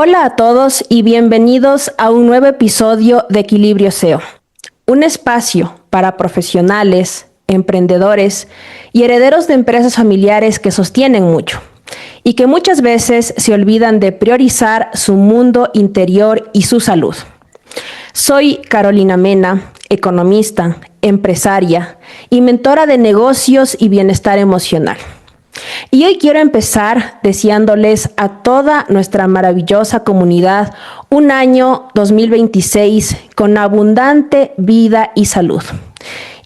Hola a todos y bienvenidos a un nuevo episodio de Equilibrio SEO, un espacio para profesionales, emprendedores y herederos de empresas familiares que sostienen mucho y que muchas veces se olvidan de priorizar su mundo interior y su salud. Soy Carolina Mena, economista, empresaria y mentora de negocios y bienestar emocional. Y hoy quiero empezar deseándoles a toda nuestra maravillosa comunidad un año 2026 con abundante vida y salud.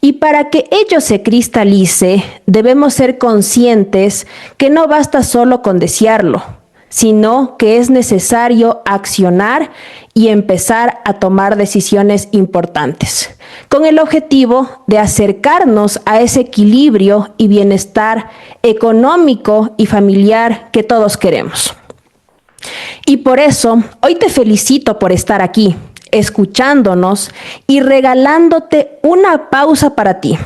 Y para que ello se cristalice, debemos ser conscientes que no basta solo con desearlo, sino que es necesario accionar y empezar a tomar decisiones importantes, con el objetivo de acercarnos a ese equilibrio y bienestar económico y familiar que todos queremos. Y por eso, hoy te felicito por estar aquí, escuchándonos y regalándote una pausa para ti,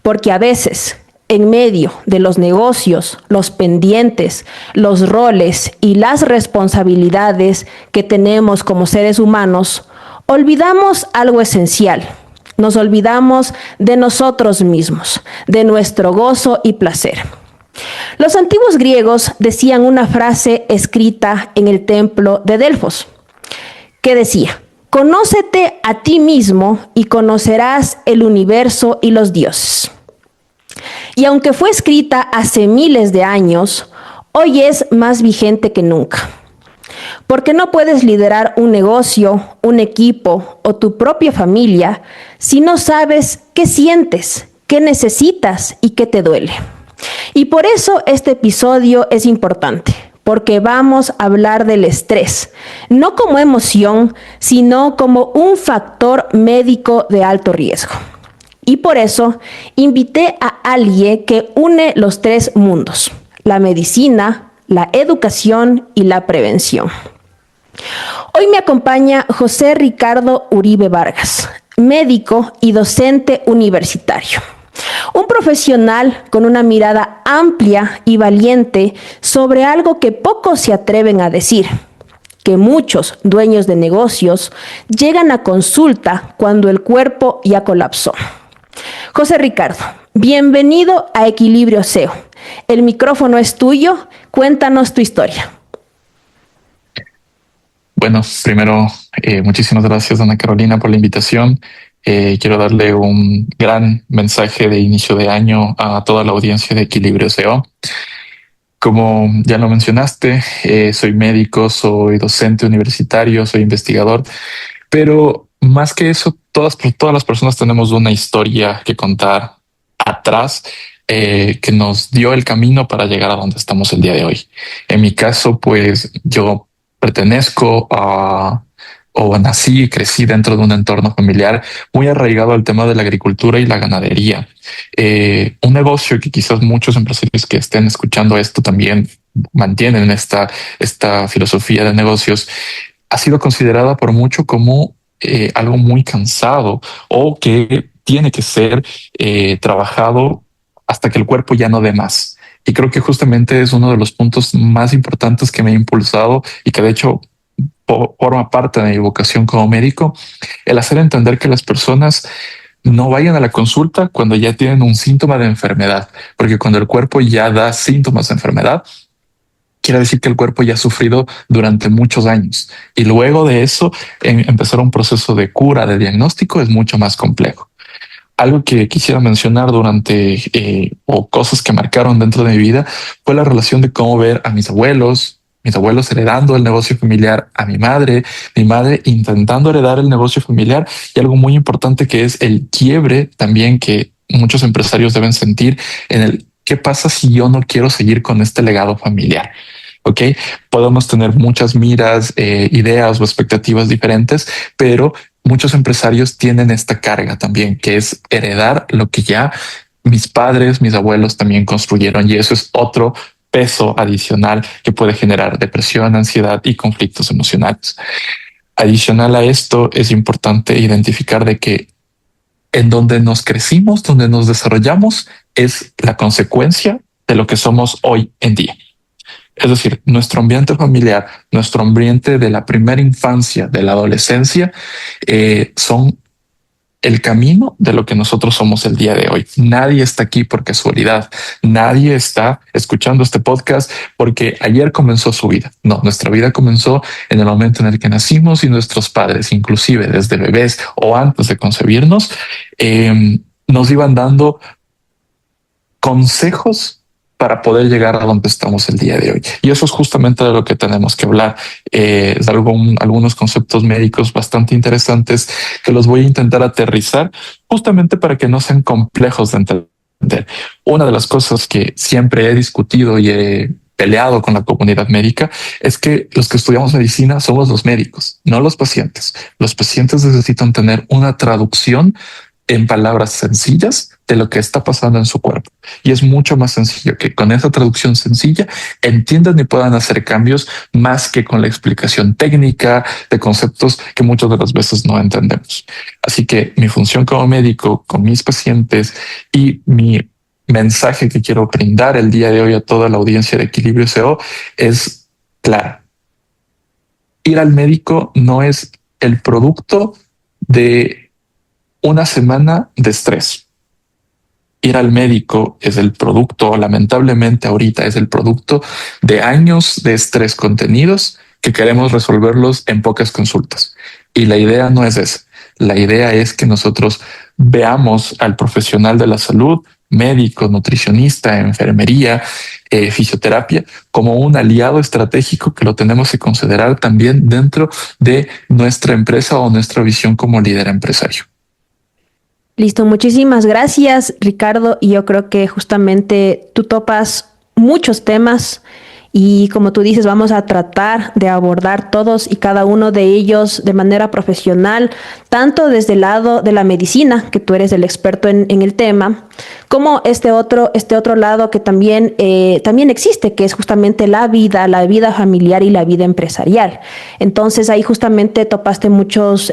porque a veces, en medio de los negocios, los pendientes, los roles y las responsabilidades que tenemos como seres humanos, olvidamos algo esencial. Nos olvidamos de nosotros mismos, de nuestro gozo y placer. Los antiguos griegos decían una frase escrita en el templo de Delfos, que decía: «Conócete a ti mismo y conocerás el universo y los dioses». Y aunque fue escrita hace miles de años, hoy es más vigente que nunca. Porque no puedes liderar un negocio, un equipo o tu propia familia si no sabes qué sientes, qué necesitas y qué te duele. Y por eso este episodio es importante, porque vamos a hablar del estrés, no como emoción, sino como un factor médico de alto riesgo. Y por eso invité a alguien que une los tres mundos: la medicina, la educación y la prevención. Hoy me acompaña José Ricardo Uribe Vargas, médico y docente universitario. Un profesional con una mirada amplia y valiente sobre algo que pocos se atreven a decir: que muchos dueños de negocios llegan a consulta cuando el cuerpo ya colapsó. José Ricardo, bienvenido a Equilibrio SEO. El micrófono es tuyo, cuéntanos tu historia. Bueno, primero, muchísimas gracias, Ana Carolina, por la invitación. Quiero darle un gran mensaje de inicio de año a toda la audiencia de Equilibrio SEO. Como ya lo mencionaste, soy médico, soy docente universitario, soy investigador, pero más que eso, todas las personas tenemos una historia que contar atrás, que nos dio el camino para llegar a donde estamos el día de hoy. En mi caso, pues yo pertenezco a o nací y crecí dentro de un entorno familiar muy arraigado al tema de la agricultura y la ganadería. Un negocio que quizás muchos empresarios que estén escuchando esto también mantienen esta filosofía de negocios, ha sido considerada por mucho como algo muy cansado o que tiene que ser trabajado hasta que el cuerpo ya no dé más. Y creo que justamente es uno de los puntos más importantes que me ha impulsado y que de hecho forma parte de mi vocación como médico, el hacer entender que las personas no vayan a la consulta cuando ya tienen un síntoma de enfermedad, porque cuando el cuerpo ya da síntomas de enfermedad, quiere decir que el cuerpo ya ha sufrido durante muchos años y luego de eso empezar un proceso de cura, de diagnóstico es mucho más complejo. Algo que quisiera mencionar durante o cosas que marcaron dentro de mi vida fue la relación de cómo ver a mis abuelos heredando el negocio familiar a mi madre intentando heredar el negocio familiar y algo muy importante que es el quiebre también que muchos empresarios deben sentir en el qué pasa si yo no quiero seguir con este legado familiar. Ok, podemos tener muchas miras, ideas o expectativas diferentes, pero muchos empresarios tienen esta carga también, que es heredar lo que ya mis padres, mis abuelos también construyeron. Y eso es otro peso adicional que puede generar depresión, ansiedad y conflictos emocionales. Adicional a esto, es importante identificar de que en donde nos crecimos, donde nos desarrollamos, es la consecuencia de lo que somos hoy en día. Es decir, nuestro ambiente familiar, nuestro ambiente de la primera infancia, de la adolescencia, son el camino de lo que nosotros somos el día de hoy. Nadie está aquí por casualidad. Nadie está escuchando este podcast porque ayer comenzó su vida. No, nuestra vida comenzó en el momento en el que nacimos y nuestros padres, inclusive desde bebés o antes de concebirnos, nos iban dando consejos para poder llegar a donde estamos el día de hoy. Y eso es justamente de lo que tenemos que hablar. Es algunos conceptos médicos bastante interesantes que los voy a intentar aterrizar justamente para que no sean complejos de entender. Una de las cosas que siempre he discutido y he peleado con la comunidad médica es que los que estudiamos medicina somos los médicos, no los pacientes. Los pacientes necesitan tener una traducción en palabras sencillas de lo que está pasando en su cuerpo. Y es mucho más sencillo que con esa traducción sencilla entiendan y puedan hacer cambios más que con la explicación técnica de conceptos que muchas de las veces no entendemos. Así que mi función como médico con mis pacientes y mi mensaje que quiero brindar el día de hoy a toda la audiencia de Equilibrio SEO es clara. Ir al médico no es el producto de una semana de estrés. Ir al médico es el producto, lamentablemente ahorita es el producto de años de estrés contenidos que queremos resolverlos en pocas consultas. Y la idea no es esa. La idea es que nosotros veamos al profesional de la salud, médico, nutricionista, enfermería, fisioterapia, como un aliado estratégico que lo tenemos que considerar también dentro de nuestra empresa o nuestra visión como líder empresario. Listo, muchísimas gracias, Ricardo. Y yo creo que justamente tú topas muchos temas y como tú dices, vamos a tratar de abordar todos y cada uno de ellos de manera profesional, tanto desde el lado de la medicina, que tú eres el experto en el tema, como este otro lado que también existe, que es justamente la vida familiar y la vida empresarial. Entonces ahí justamente topaste muchos,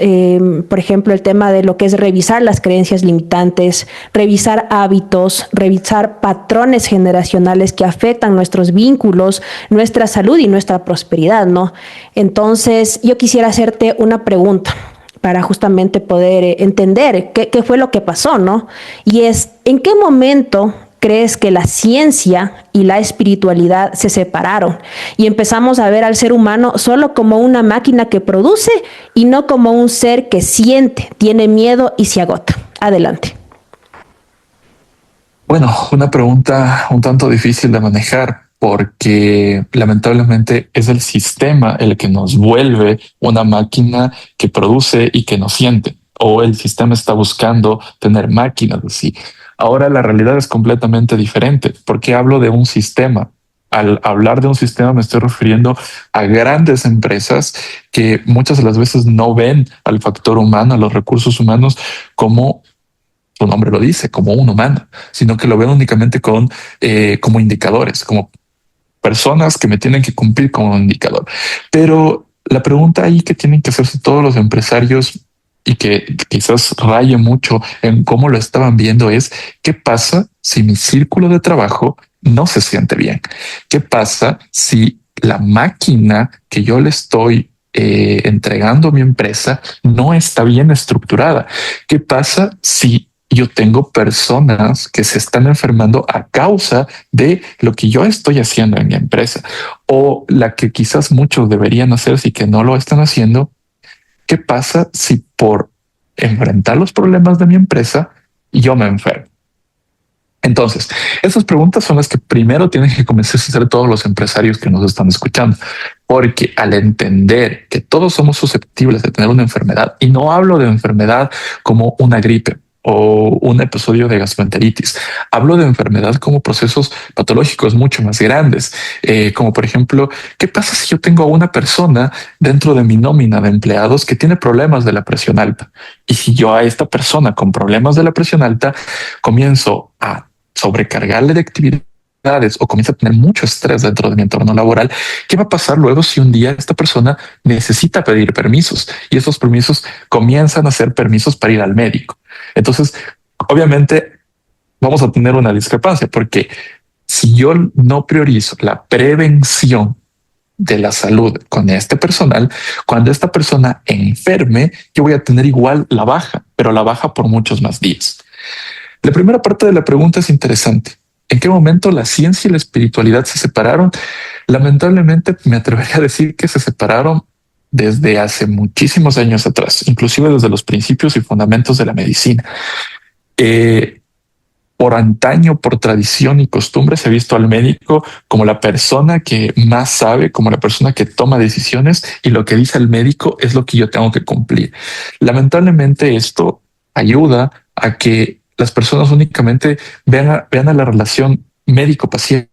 por ejemplo, el tema de lo que es revisar las creencias limitantes, revisar hábitos, revisar patrones generacionales que afectan nuestros vínculos, nuestra salud y nuestra prosperidad, ¿no? Entonces yo quisiera hacerte una pregunta para justamente poder entender qué fue lo que pasó, ¿no? Y es, ¿en qué momento crees que la ciencia y la espiritualidad se separaron y empezamos a ver al ser humano solo como una máquina que produce y no como un ser que siente, tiene miedo y se agota? Adelante. Bueno, una pregunta un tanto difícil de manejar porque lamentablemente es el sistema el que nos vuelve una máquina que produce y que no siente, o el sistema está buscando tener máquinas así. Ahora la realidad es completamente diferente. ¿Por qué hablo de un sistema? Al hablar de un sistema me estoy refiriendo a grandes empresas que muchas de las veces no ven al factor humano, a los recursos humanos como su nombre lo dice, como un humano, sino que lo ven únicamente como indicadores, como personas que me tienen que cumplir como un indicador. Pero la pregunta ahí que tienen que hacerse todos los empresarios y que quizás raye mucho en cómo lo estaban viendo es ¿qué pasa si mi círculo de trabajo no se siente bien? ¿Qué pasa si la máquina que yo le estoy entregando a mi empresa no está bien estructurada? ¿Qué pasa si yo tengo personas que se están enfermando a causa de lo que yo estoy haciendo en mi empresa? O la que quizás muchos deberían hacer si que no lo están haciendo. ¿Qué pasa si por enfrentar los problemas de mi empresa yo me enfermo? Entonces, esas preguntas son las que primero tienen que comenzar a hacer todos los empresarios que nos están escuchando, porque al entender que todos somos susceptibles de tener una enfermedad, y no hablo de enfermedad como una gripe o un episodio de gastroenteritis, hablo de enfermedad como procesos patológicos mucho más grandes, como por ejemplo, ¿qué pasa si yo tengo a una persona dentro de mi nómina de empleados que tiene problemas de la presión alta? Y si yo a esta persona con problemas de la presión alta comienzo a sobrecargarle de actividades o comienza a tener mucho estrés dentro de mi entorno laboral, ¿qué va a pasar luego si un día esta persona necesita pedir permisos y esos permisos comienzan a ser permisos para ir al médico? Entonces, obviamente vamos a tener una discrepancia porque Si yo no priorizo la prevención de la salud con este personal, cuando esta persona enferme, yo voy a tener igual la baja, pero la baja por muchos más días. La primera parte de la pregunta es interesante. ¿En qué momento la ciencia y la espiritualidad se separaron? Lamentablemente me atrevería a decir que se separaron desde hace muchísimos años atrás, inclusive desde los principios y fundamentos de la medicina. Eh, por antaño, por tradición y costumbre, se ha visto al médico como la persona que más sabe, como la persona que toma decisiones, y lo que dice el médico es lo que yo tengo que cumplir. Lamentablemente esto ayuda a que las personas únicamente vean a la relación médico-paciente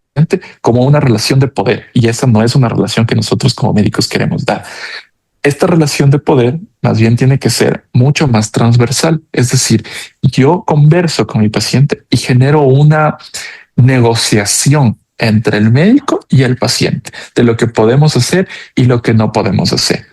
como una relación de poder, y esa no es una relación que nosotros como médicos queremos dar. Esta relación de poder más bien tiene que ser mucho más transversal. Es decir, yo converso con mi paciente y genero una negociación entre el médico y el paciente de lo que podemos hacer y lo que no podemos hacer.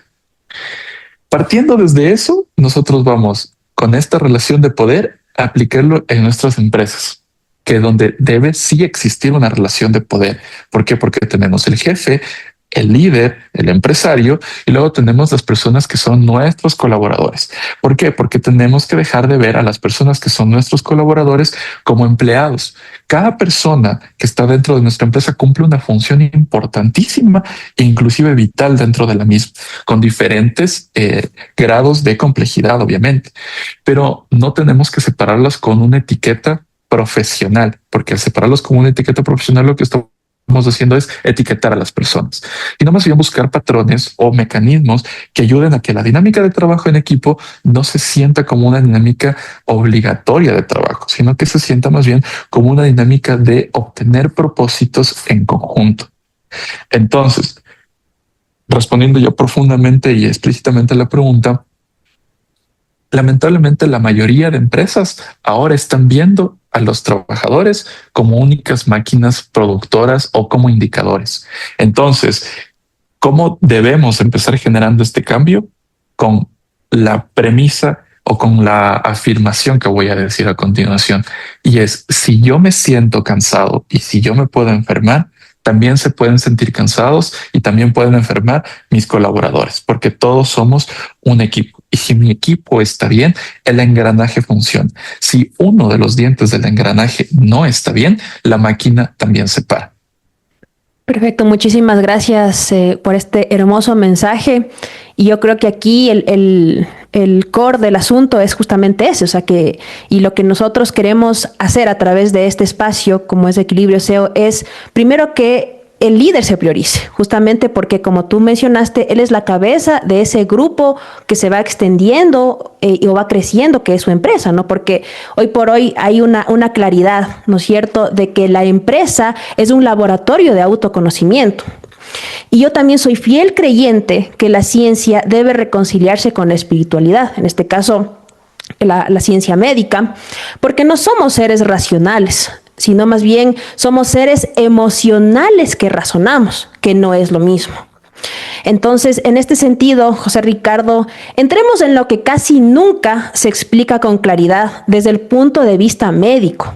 Partiendo desde eso, nosotros vamos con esta relación de poder a aplicarlo en nuestras empresas, que donde debe sí existir una relación de poder. ¿Por qué? Porque tenemos el jefe, el líder, el empresario, y luego tenemos las personas que son nuestros colaboradores. ¿Por qué? Porque tenemos que dejar de ver a las personas que son nuestros colaboradores como empleados. Cada persona que está dentro de nuestra empresa cumple una función importantísima e inclusive vital dentro de la misma, con diferentes grados de complejidad, obviamente, pero no tenemos que separarlas con una etiqueta profesional, porque al separarlos con una etiqueta profesional lo que estamos haciendo es etiquetar a las personas y no más bien buscar patrones o mecanismos que ayuden a que la dinámica de trabajo en equipo no se sienta como una dinámica obligatoria de trabajo, sino que se sienta más bien como una dinámica de obtener propósitos en conjunto. Entonces, respondiendo yo profundamente y explícitamente a la pregunta, lamentablemente la mayoría de empresas ahora están viendo a los trabajadores como únicas máquinas productoras o como indicadores. Entonces, ¿cómo debemos empezar generando este cambio? Con la premisa o con la afirmación que voy a decir a continuación. Y es, si yo me siento cansado y si yo me puedo enfermar, también se pueden sentir cansados y también pueden enfermar mis colaboradores, porque todos somos un equipo. Y si mi equipo está bien, el engranaje funciona. Si uno de los dientes del engranaje no está bien, la máquina también se para. Perfecto, muchísimas gracias por este hermoso mensaje. Y yo creo que aquí el core del asunto es justamente ese, o sea que, y lo que nosotros queremos hacer a través de este espacio, como es Equilibrio SEO, es primero que el líder se priorice, justamente porque como tú mencionaste, él es la cabeza de ese grupo que se va extendiendo o va creciendo, que es su empresa, ¿no? Porque hoy por hoy hay una claridad, ¿no es cierto?, de que la empresa es un laboratorio de autoconocimiento. Y yo también soy fiel creyente que la ciencia debe reconciliarse con la espiritualidad, en este caso la ciencia médica, porque no somos seres racionales, sino más bien somos seres emocionales que razonamos, que no es lo mismo. Entonces, en este sentido, José Ricardo, entremos en lo que casi nunca se explica con claridad desde el punto de vista médico,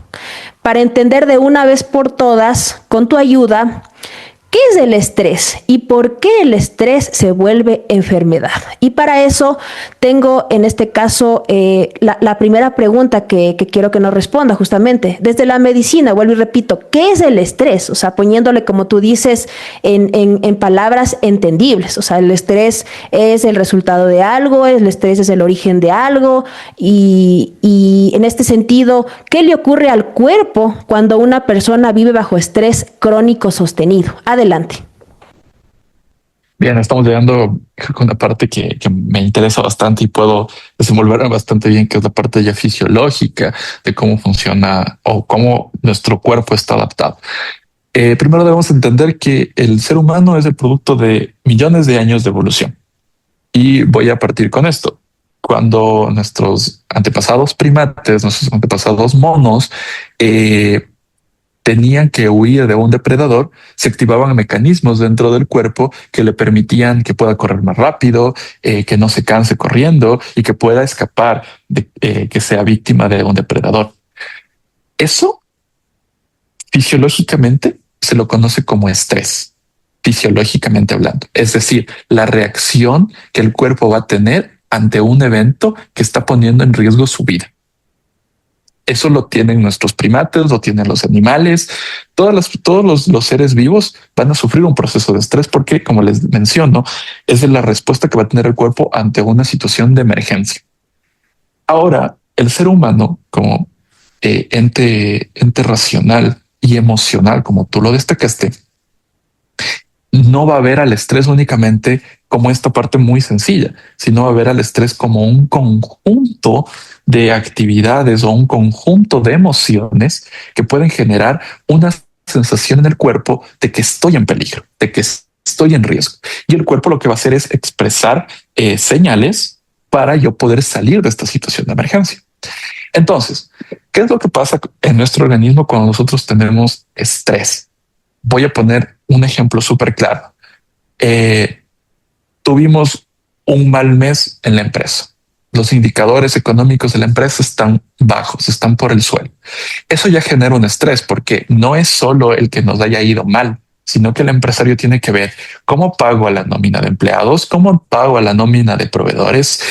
para entender de una vez por todas, con tu ayuda, ¿qué es el estrés y por qué el estrés se vuelve enfermedad? Y para eso tengo en este caso la primera pregunta que quiero que nos responda justamente. Desde la medicina, vuelvo y repito, ¿qué es el estrés? O sea, poniéndole como tú dices en palabras entendibles. O sea, el estrés es el resultado de algo, el estrés es el origen de algo y en este sentido, ¿qué le ocurre al cuerpo cuando una persona vive bajo estrés crónico sostenido? Adelante. Bien, estamos llegando con una parte que me interesa bastante y puedo desenvolverme bastante bien, que es la parte ya fisiológica de cómo funciona o cómo nuestro cuerpo está adaptado. Primero debemos entender que el ser humano es el producto de millones de años de evolución. Y voy a partir con esto. Cuando nuestros antepasados primates, nuestros antepasados monos, tenían que huir de un depredador, se activaban mecanismos dentro del cuerpo que le permitían que pueda correr más rápido, que no se canse corriendo y que pueda escapar de que sea víctima de un depredador. Eso Fisiológicamente se lo conoce como estrés, fisiológicamente hablando. Es decir, la reacción que el cuerpo va a tener ante un evento que está poniendo en riesgo su vida. Eso lo tienen nuestros primates, lo tienen los animales, todos los seres vivos van a sufrir un proceso de estrés porque, como les menciono, es la respuesta que va a tener el cuerpo ante una situación de emergencia. Ahora, el ser humano, como ente racional y emocional, como tú lo destacaste, no va a ver al estrés únicamente como esta parte muy sencilla, sino va a ver al estrés como un conjunto de actividades o un conjunto de emociones que pueden generar una sensación en el cuerpo de que estoy en peligro, de que estoy en riesgo. Y el cuerpo lo que va a hacer es expresar señales para yo poder salir de esta situación de emergencia. Entonces, ¿qué es lo que pasa en nuestro organismo cuando nosotros tenemos estrés? Voy a poner un ejemplo súper claro. Tuvimos un mal mes en la empresa. Los indicadores económicos de la empresa están bajos, están por el suelo. Eso ya genera un estrés porque no es solo el que nos haya ido mal, sino que el empresario tiene que ver cómo pago a la nómina de empleados, cómo pago a la nómina de proveedores,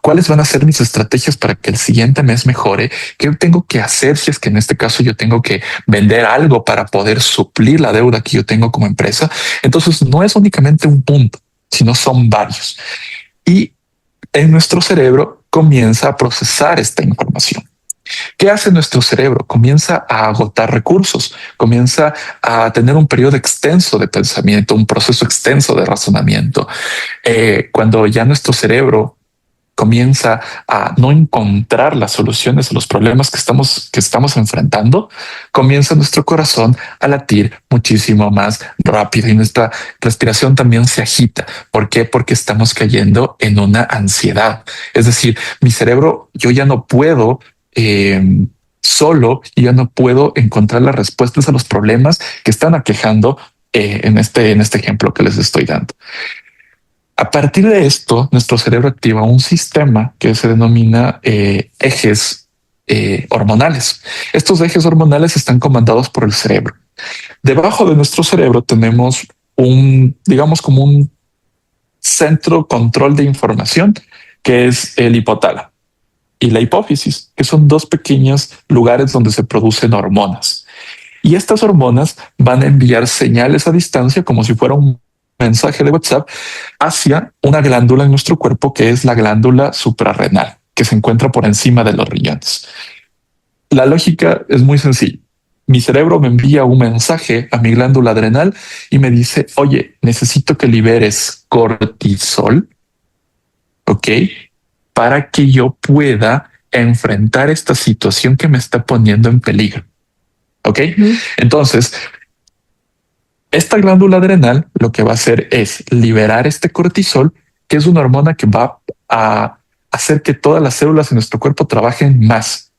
cuáles van a ser mis estrategias para que el siguiente mes mejore, qué tengo que hacer si es que en este caso yo tengo que vender algo para poder suplir la deuda que yo tengo como empresa. Entonces no es únicamente un punto, sino son varios. Y en nuestro cerebro comienza a procesar esta información. ¿Qué hace nuestro cerebro? Comienza a agotar recursos, comienza a tener un periodo extenso de pensamiento, un proceso extenso de razonamiento. Cuando ya nuestro cerebro comienza a no encontrar las soluciones a los problemas que estamos enfrentando, comienza nuestro corazón a latir muchísimo más rápido y nuestra respiración también se agita. ¿Por qué? Porque estamos cayendo en una ansiedad. Es decir, mi cerebro, yo ya no puedo solo y ya no puedo encontrar las respuestas a los problemas que están aquejando en este ejemplo que les estoy dando. A partir de esto, nuestro cerebro activa un sistema que se denomina ejes hormonales. Estos ejes hormonales están comandados por el cerebro. Debajo de nuestro cerebro tenemos digamos como un centro control de información que es el hipotálamo y la hipófisis, que son dos pequeños lugares donde se producen hormonas. Y estas hormonas van a enviar señales a distancia como si fuera un mensaje de WhatsApp hacia una glándula en nuestro cuerpo que es la glándula suprarrenal, que se encuentra por encima de los riñones. La lógica es muy sencilla. Mi cerebro me envía un mensaje a mi glándula adrenal y me dice, oye, necesito que liberes cortisol, ¿ok? Para que yo pueda enfrentar esta situación que me está poniendo en peligro. ¿Ok? Entonces, esta glándula adrenal lo que va a hacer es liberar este cortisol, que es una hormona que va a hacer que todas las células en nuestro cuerpo trabajen más.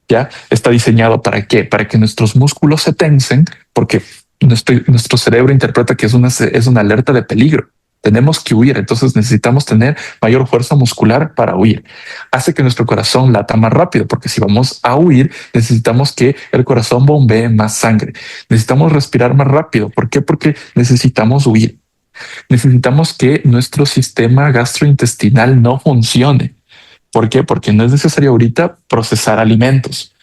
Ya está diseñado para qué? Para que nuestros músculos se tensen, porque nuestro cerebro interpreta que es una alerta de peligro. Tenemos que huir, entonces necesitamos tener mayor fuerza muscular para huir. Hace que nuestro corazón lata más rápido, porque si vamos a huir, necesitamos que el corazón bombee más sangre. Necesitamos respirar más rápido. ¿Por qué? Porque necesitamos huir. Necesitamos que nuestro sistema gastrointestinal no funcione. ¿Por qué? Porque no es necesario ahorita procesar alimentos.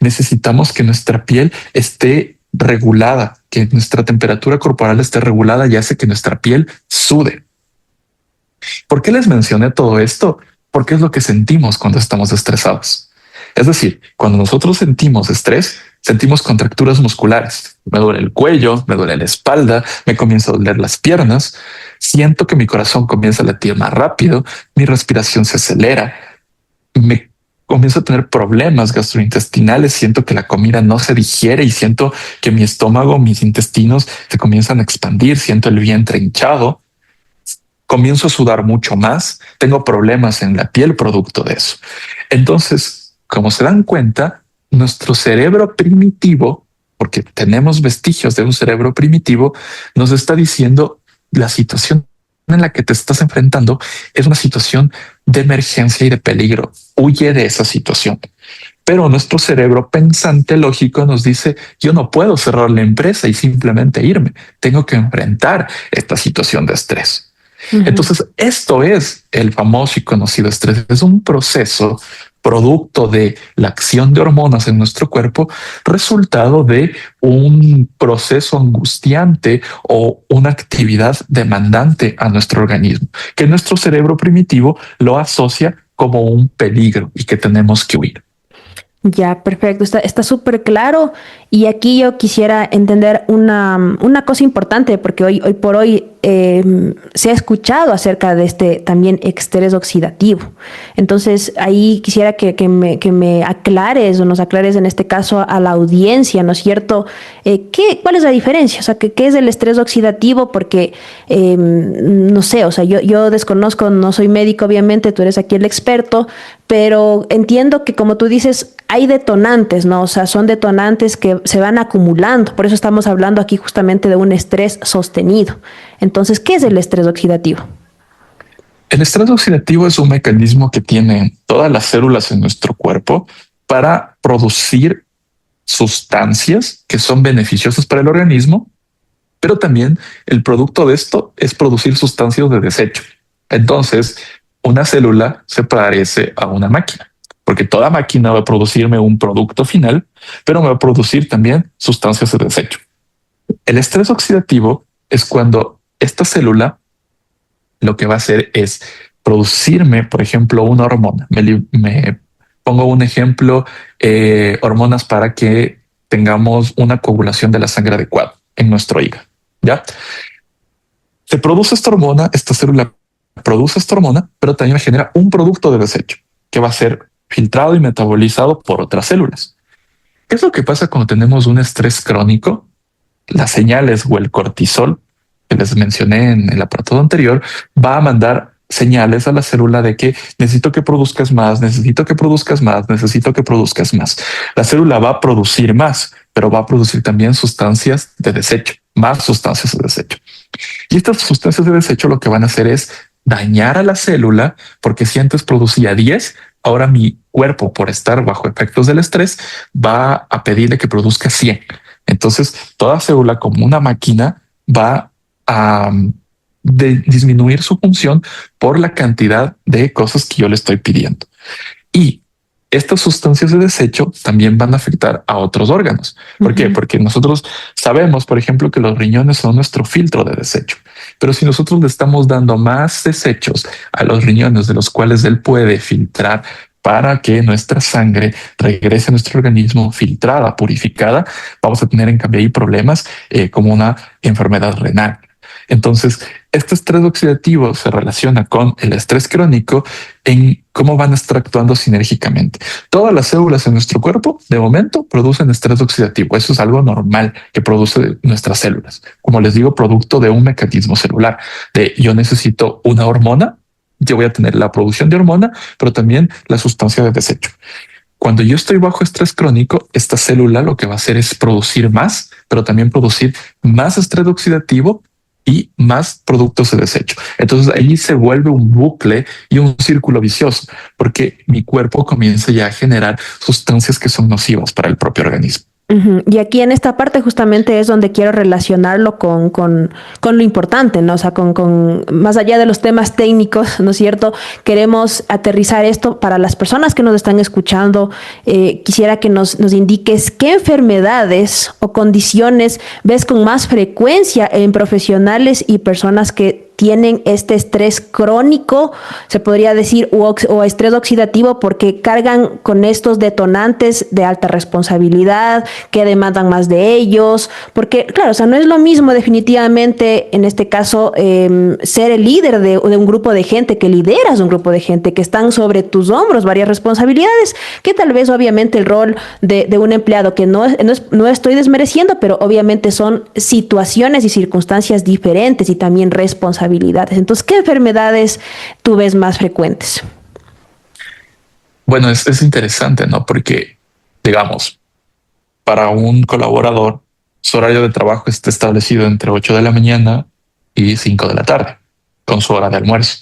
Necesitamos que nuestra piel esté regulada, que nuestra temperatura corporal esté regulada y hace que nuestra piel sude. ¿Por qué les mencioné todo esto? Porque es lo que sentimos cuando estamos estresados. Es decir, cuando nosotros sentimos estrés, sentimos contracturas musculares. Me duele el cuello, me duele la espalda, me comienza a doler las piernas, siento que mi corazón comienza a latir más rápido, mi respiración se acelera, me comienzo a tener problemas gastrointestinales, siento que la comida no se digiere y siento que mi estómago, mis intestinos se comienzan a expandir, siento el vientre hinchado, comienzo a sudar mucho más, tengo problemas en la piel producto de eso. Entonces, como se dan cuenta, nuestro cerebro primitivo, porque tenemos vestigios de un cerebro primitivo, nos está diciendo la situación en la que te estás enfrentando es una situación de emergencia y de peligro. Huye de esa situación. Pero nuestro cerebro pensante lógico nos dice, yo no puedo cerrar la empresa y simplemente irme, tengo que enfrentar esta situación de estrés. Ujú. Entonces, esto es el famoso y conocido estrés. Es un proceso producto de la acción de hormonas en nuestro cuerpo, resultado de un proceso angustiante o una actividad demandante a nuestro organismo, que nuestro cerebro primitivo lo asocia como un peligro y que tenemos que huir. Ya, perfecto, está súper claro. Y aquí yo quisiera entender una cosa importante, porque hoy por hoy se ha escuchado acerca de este también estrés oxidativo. Entonces, ahí quisiera que me aclares o nos aclares en este caso a la audiencia, ¿no es cierto? ¿Cuál es la diferencia? O sea, ¿qué es el estrés oxidativo? Porque, no sé, o sea, yo desconozco, no soy médico, obviamente, tú eres aquí el experto, pero entiendo que como tú dices, hay detonantes, ¿no? O sea, son detonantes que se van acumulando. Por eso estamos hablando aquí justamente de un estrés sostenido. Entonces, ¿qué es el estrés oxidativo? El estrés oxidativo es un mecanismo que tienen todas las células en nuestro cuerpo para producir sustancias que son beneficiosas para el organismo, pero también el producto de esto es producir sustancias de desecho. Entonces, una célula se parece a una máquina, porque toda máquina va a producirme un producto final, pero me va a producir también sustancias de desecho. El estrés oxidativo es cuando esta célula lo que va a hacer es producirme, por ejemplo, una hormona. Me pongo un ejemplo, hormonas para que tengamos una coagulación de la sangre adecuada en nuestro hígado. ¿Ya? Se produce esta hormona, esta célula produce esta hormona, pero también genera un producto de desecho que va a ser filtrado y metabolizado por otras células. ¿Qué es lo que pasa cuando tenemos un estrés crónico? Las señales o el cortisol que les mencioné en el apartado anterior va a mandar señales a la célula de que necesito que produzcas más, necesito que produzcas más, necesito que produzcas más. La célula va a producir más, pero va a producir también sustancias de desecho, más sustancias de desecho. Y estas sustancias de desecho lo que van a hacer es dañar a la célula, porque si antes producía 10, ahora mi cuerpo, por estar bajo efectos del estrés, va a pedirle que produzca 100. Entonces, toda célula como una máquina va a disminuir su función por la cantidad de cosas que yo le estoy pidiendo. Y estas sustancias de desecho también van a afectar a otros órganos. ¿Por qué? Ujú. Porque nosotros sabemos, por ejemplo, que los riñones son nuestro filtro de desecho. Pero si nosotros le estamos dando más desechos a los riñones de los cuales él puede filtrar para que nuestra sangre regrese a nuestro organismo filtrada, purificada, vamos a tener en cambio ahí problemas como una enfermedad renal. Entonces, este estrés oxidativo se relaciona con el estrés crónico en cómo van a estar actuando sinérgicamente. Todas las células en nuestro cuerpo, de momento, producen estrés oxidativo. Eso es algo normal que produce nuestras células. Como les digo, producto de un mecanismo celular. De yo necesito una hormona, yo voy a tener la producción de hormona, pero también la sustancia de desecho. Cuando yo estoy bajo estrés crónico, esta célula lo que va a hacer es producir más, pero también producir más estrés oxidativo y más productos de desecho. Entonces ahí se vuelve un bucle y un círculo vicioso, porque mi cuerpo comienza ya a generar sustancias que son nocivas para el propio organismo. Ujú. Y aquí en esta parte justamente es donde quiero relacionarlo con lo importante, ¿no? O sea, más allá de los temas técnicos, ¿no es cierto? Queremos aterrizar esto para las personas que nos están escuchando. Quisiera que nos indiques qué enfermedades o condiciones ves con más frecuencia en profesionales y personas que tienen este estrés crónico, se podría decir, o estrés oxidativo, porque cargan con estos detonantes de alta responsabilidad, que demandan más de ellos, porque claro, o sea, no es lo mismo definitivamente en este caso ser el líder de un grupo de gente, que lideras un grupo de gente, que están sobre tus hombros varias responsabilidades, que tal vez obviamente el rol de un empleado, que no estoy desmereciendo, pero obviamente son situaciones y circunstancias diferentes y también responsabilidades. Entonces, ¿qué enfermedades tú ves más frecuentes? Bueno, es interesante, ¿no? Porque, digamos, para un colaborador, su horario de trabajo está establecido entre 8 de la mañana y 5 de la tarde, con su hora de almuerzo.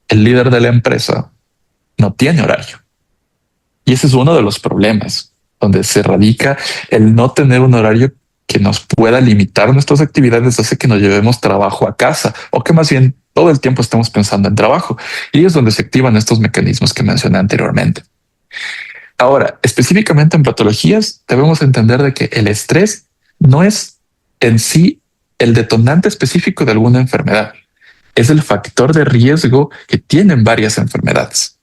El líder de la empresa no tiene horario. Y ese es uno de los problemas, donde se radica el no tener un horario que nos pueda limitar nuestras actividades, hace que nos llevemos trabajo a casa o que más bien todo el tiempo estemos pensando en trabajo. Y ahí es donde se activan estos mecanismos que mencioné anteriormente. Ahora, específicamente en patologías, debemos entender de que el estrés no es en sí el detonante específico de alguna enfermedad. Es el factor de riesgo que tienen varias enfermedades.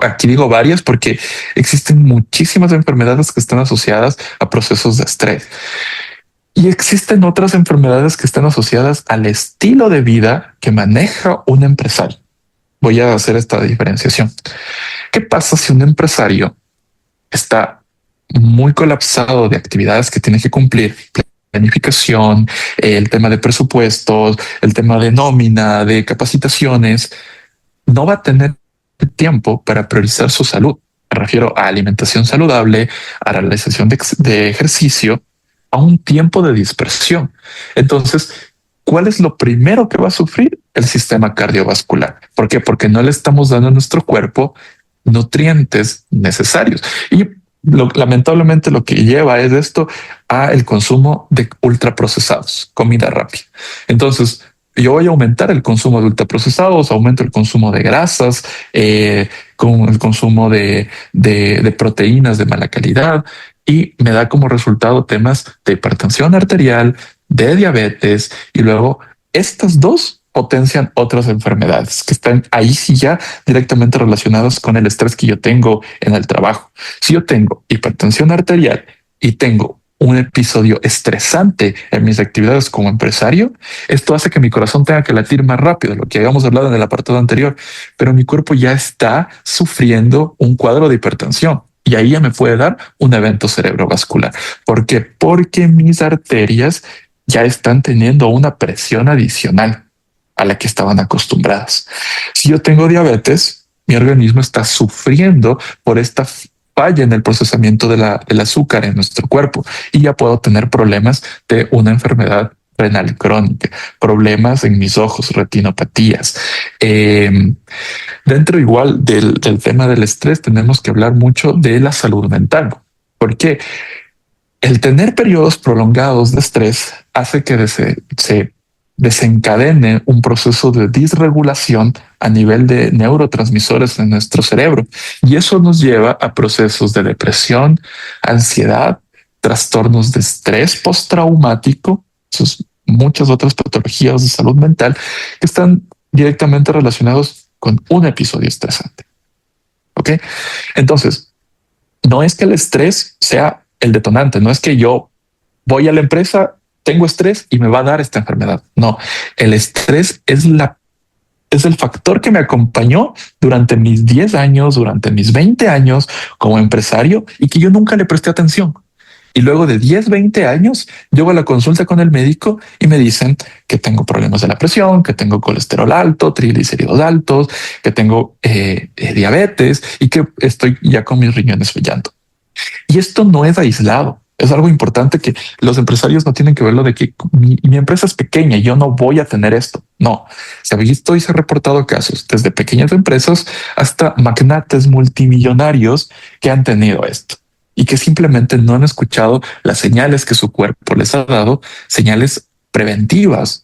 Aquí digo varias porque existen muchísimas enfermedades que están asociadas a procesos de estrés. Y existen otras enfermedades que están asociadas al estilo de vida que maneja un empresario. Voy a hacer esta diferenciación. ¿Qué pasa si un empresario está muy colapsado de actividades que tiene que cumplir? Planificación, el tema de presupuestos, el tema de nómina, de capacitaciones, no va a tener tiempo para priorizar su salud. Me refiero a alimentación saludable, a realización de ejercicio, a un tiempo de dispersión. Entonces, ¿cuál es lo primero que va a sufrir? El sistema cardiovascular. ¿Por qué? Porque no le estamos dando a nuestro cuerpo nutrientes necesarios. Y lamentablemente lo que lleva es esto a el consumo de ultraprocesados, comida rápida. Entonces, yo voy a aumentar el consumo de ultraprocesados, aumento el consumo de grasas, con el consumo de proteínas de mala calidad y me da como resultado temas de hipertensión arterial, de diabetes y luego estas dos potencian otras enfermedades que están ahí sí ya directamente relacionadas con el estrés que yo tengo en el trabajo. Si yo tengo hipertensión arterial y tengo un episodio estresante en mis actividades como empresario, esto hace que mi corazón tenga que latir más rápido, lo que habíamos hablado en el apartado anterior, pero mi cuerpo ya está sufriendo un cuadro de hipertensión. Y ahí ya me puede dar un evento cerebrovascular. ¿Por qué? Porque mis arterias ya están teniendo una presión adicional a la que estaban acostumbradas. Si yo tengo diabetes, mi organismo está sufriendo por esta falla en el procesamiento del azúcar en nuestro cuerpo y ya puedo tener problemas de una enfermedad renal crónica, problemas en mis ojos, retinopatías. Dentro igual del tema del estrés, tenemos que hablar mucho de la salud mental, porque el tener periodos prolongados de estrés hace que se desencadene un proceso de disregulación a nivel de neurotransmisores en nuestro cerebro. Y eso nos lleva a procesos de depresión, ansiedad, trastornos de estrés postraumático, muchas otras patologías de salud mental que están directamente relacionados con un episodio estresante. ¿Ok? Entonces, no es que el estrés sea el detonante, no es que yo voy a la empresa, tengo estrés y me va a dar esta enfermedad. No, el estrés es el factor que me acompañó durante mis 10 años, durante mis 20 años como empresario y que yo nunca le presté atención. Y luego de 10, 20 años, llego a la consulta con el médico y me dicen que tengo problemas de la presión, que tengo colesterol alto, triglicéridos altos, que tengo diabetes y que estoy ya con mis riñones fallando. Y esto no es aislado. Es algo importante que los empresarios no tienen que verlo de que mi empresa es pequeña y yo no voy a tener esto. No, se ha visto y se ha reportado casos desde pequeñas empresas hasta magnates multimillonarios que han tenido esto y que simplemente no han escuchado las señales que su cuerpo les ha dado, señales preventivas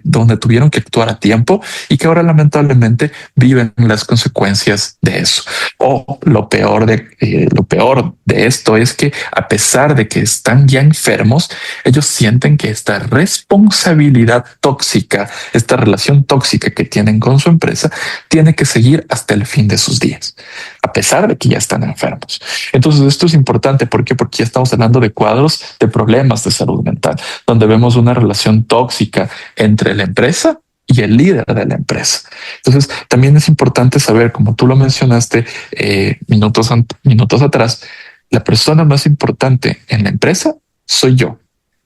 donde tuvieron que actuar a tiempo y que ahora lamentablemente viven las consecuencias de eso. O lo peor de esto es que a pesar de que están ya enfermos, ellos sienten que esta responsabilidad tóxica, esta relación tóxica que tienen con su empresa, tiene que seguir hasta el fin de sus días, a pesar de que ya están enfermos. Entonces esto es importante. ¿Por qué? Porque ya estamos hablando de cuadros de problemas de salud mental, donde vemos una relación tóxica entre la empresa y el líder de la empresa. Entonces, también es importante saber, como tú lo mencionaste minutos atrás, la persona más importante en la empresa soy yo,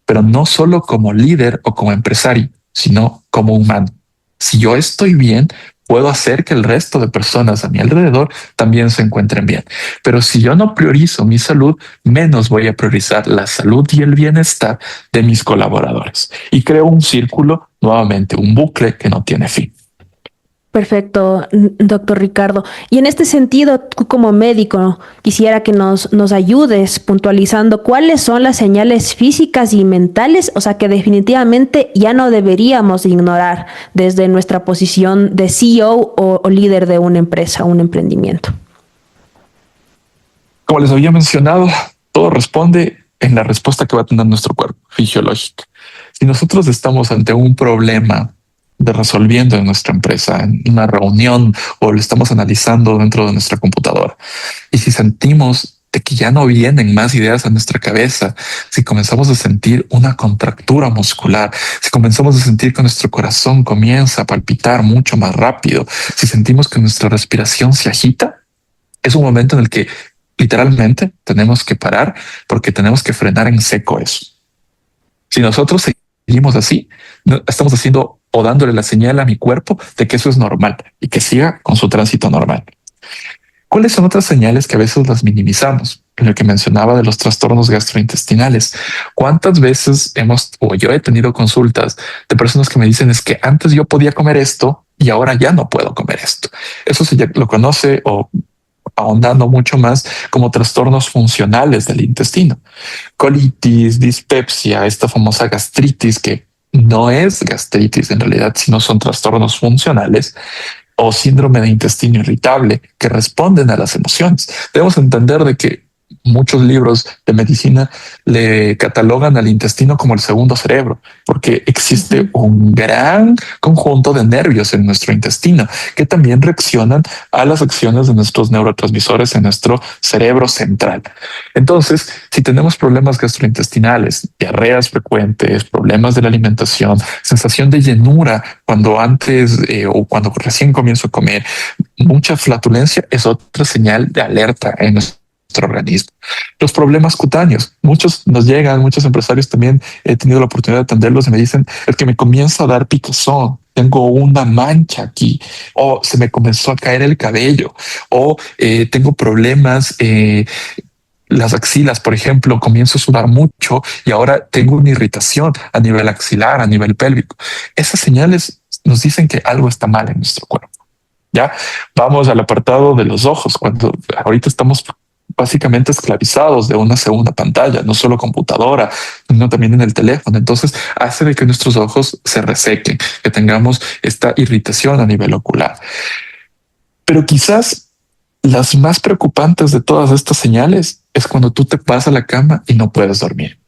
pero no solo como líder o como empresario, sino como humano. Si yo estoy bien, puedo hacer que el resto de personas a mi alrededor también se encuentren bien. Pero si yo no priorizo mi salud, menos voy a priorizar la salud y el bienestar de mis colaboradores. Y creo un círculo, nuevamente, un bucle que no tiene fin. Perfecto, doctor Ricardo. Y en este sentido, tú como médico, quisiera que nos ayudes puntualizando cuáles son las señales físicas y mentales, o sea, que definitivamente ya no deberíamos ignorar desde nuestra posición de CEO o líder de una empresa, un emprendimiento. Como les había mencionado, todo responde en la respuesta que va a tener nuestro cuerpo fisiológica. Si nosotros estamos ante un problema de resolviendo en nuestra empresa, en una reunión o lo estamos analizando dentro de nuestra computadora, y si sentimos de que ya no vienen más ideas a nuestra cabeza, si comenzamos a sentir una contractura muscular, si comenzamos a sentir que nuestro corazón comienza a palpitar mucho más rápido, si sentimos que nuestra respiración se agita, es un momento en el que literalmente tenemos que parar porque tenemos que frenar en seco eso. Si nosotros seguimos así, estamos haciendo o dándole la señal a mi cuerpo de que eso es normal y que siga con su tránsito normal. ¿Cuáles son otras señales que a veces las minimizamos? Lo que mencionaba de los trastornos gastrointestinales. ¿Cuántas veces o yo he tenido consultas de personas que me dicen es que antes yo podía comer esto y ahora ya no puedo comer esto? Eso se lo conoce o ahondando mucho más como trastornos funcionales del intestino. Colitis, dispepsia, esta famosa gastritis que no es gastritis en realidad, sino son trastornos funcionales o síndrome de intestino irritable que responden a las emociones. Debemos entender de que muchos libros de medicina le catalogan al intestino como el segundo cerebro, porque existe un gran conjunto de nervios en nuestro intestino que también reaccionan a las acciones de nuestros neurotransmisores en nuestro cerebro central. Entonces, si tenemos problemas gastrointestinales, diarreas frecuentes, problemas de la alimentación, sensación de llenura cuando antes o cuando recién comienzo a comer, mucha flatulencia es otra señal de alerta en nuestro organismo. Los problemas cutáneos, muchos nos llegan, muchos empresarios también he tenido la oportunidad de atenderlos y me dicen es que me comienza a dar picazón, tengo una mancha aquí, o se me comenzó a caer el cabello, o tengo problemas. Las axilas, por ejemplo, comienzo a sudar mucho y ahora tengo una irritación a nivel axilar, a nivel pélvico. Esas señales nos dicen que algo está mal en nuestro cuerpo. Ya vamos al apartado de los ojos, cuando ahorita estamos básicamente esclavizados de una segunda pantalla, no solo computadora, sino también en el teléfono. Entonces hace de que nuestros ojos se resequen, que tengamos esta irritación a nivel ocular. Pero quizás las más preocupantes de todas estas señales es cuando tú te vas a la cama y no puedes dormir.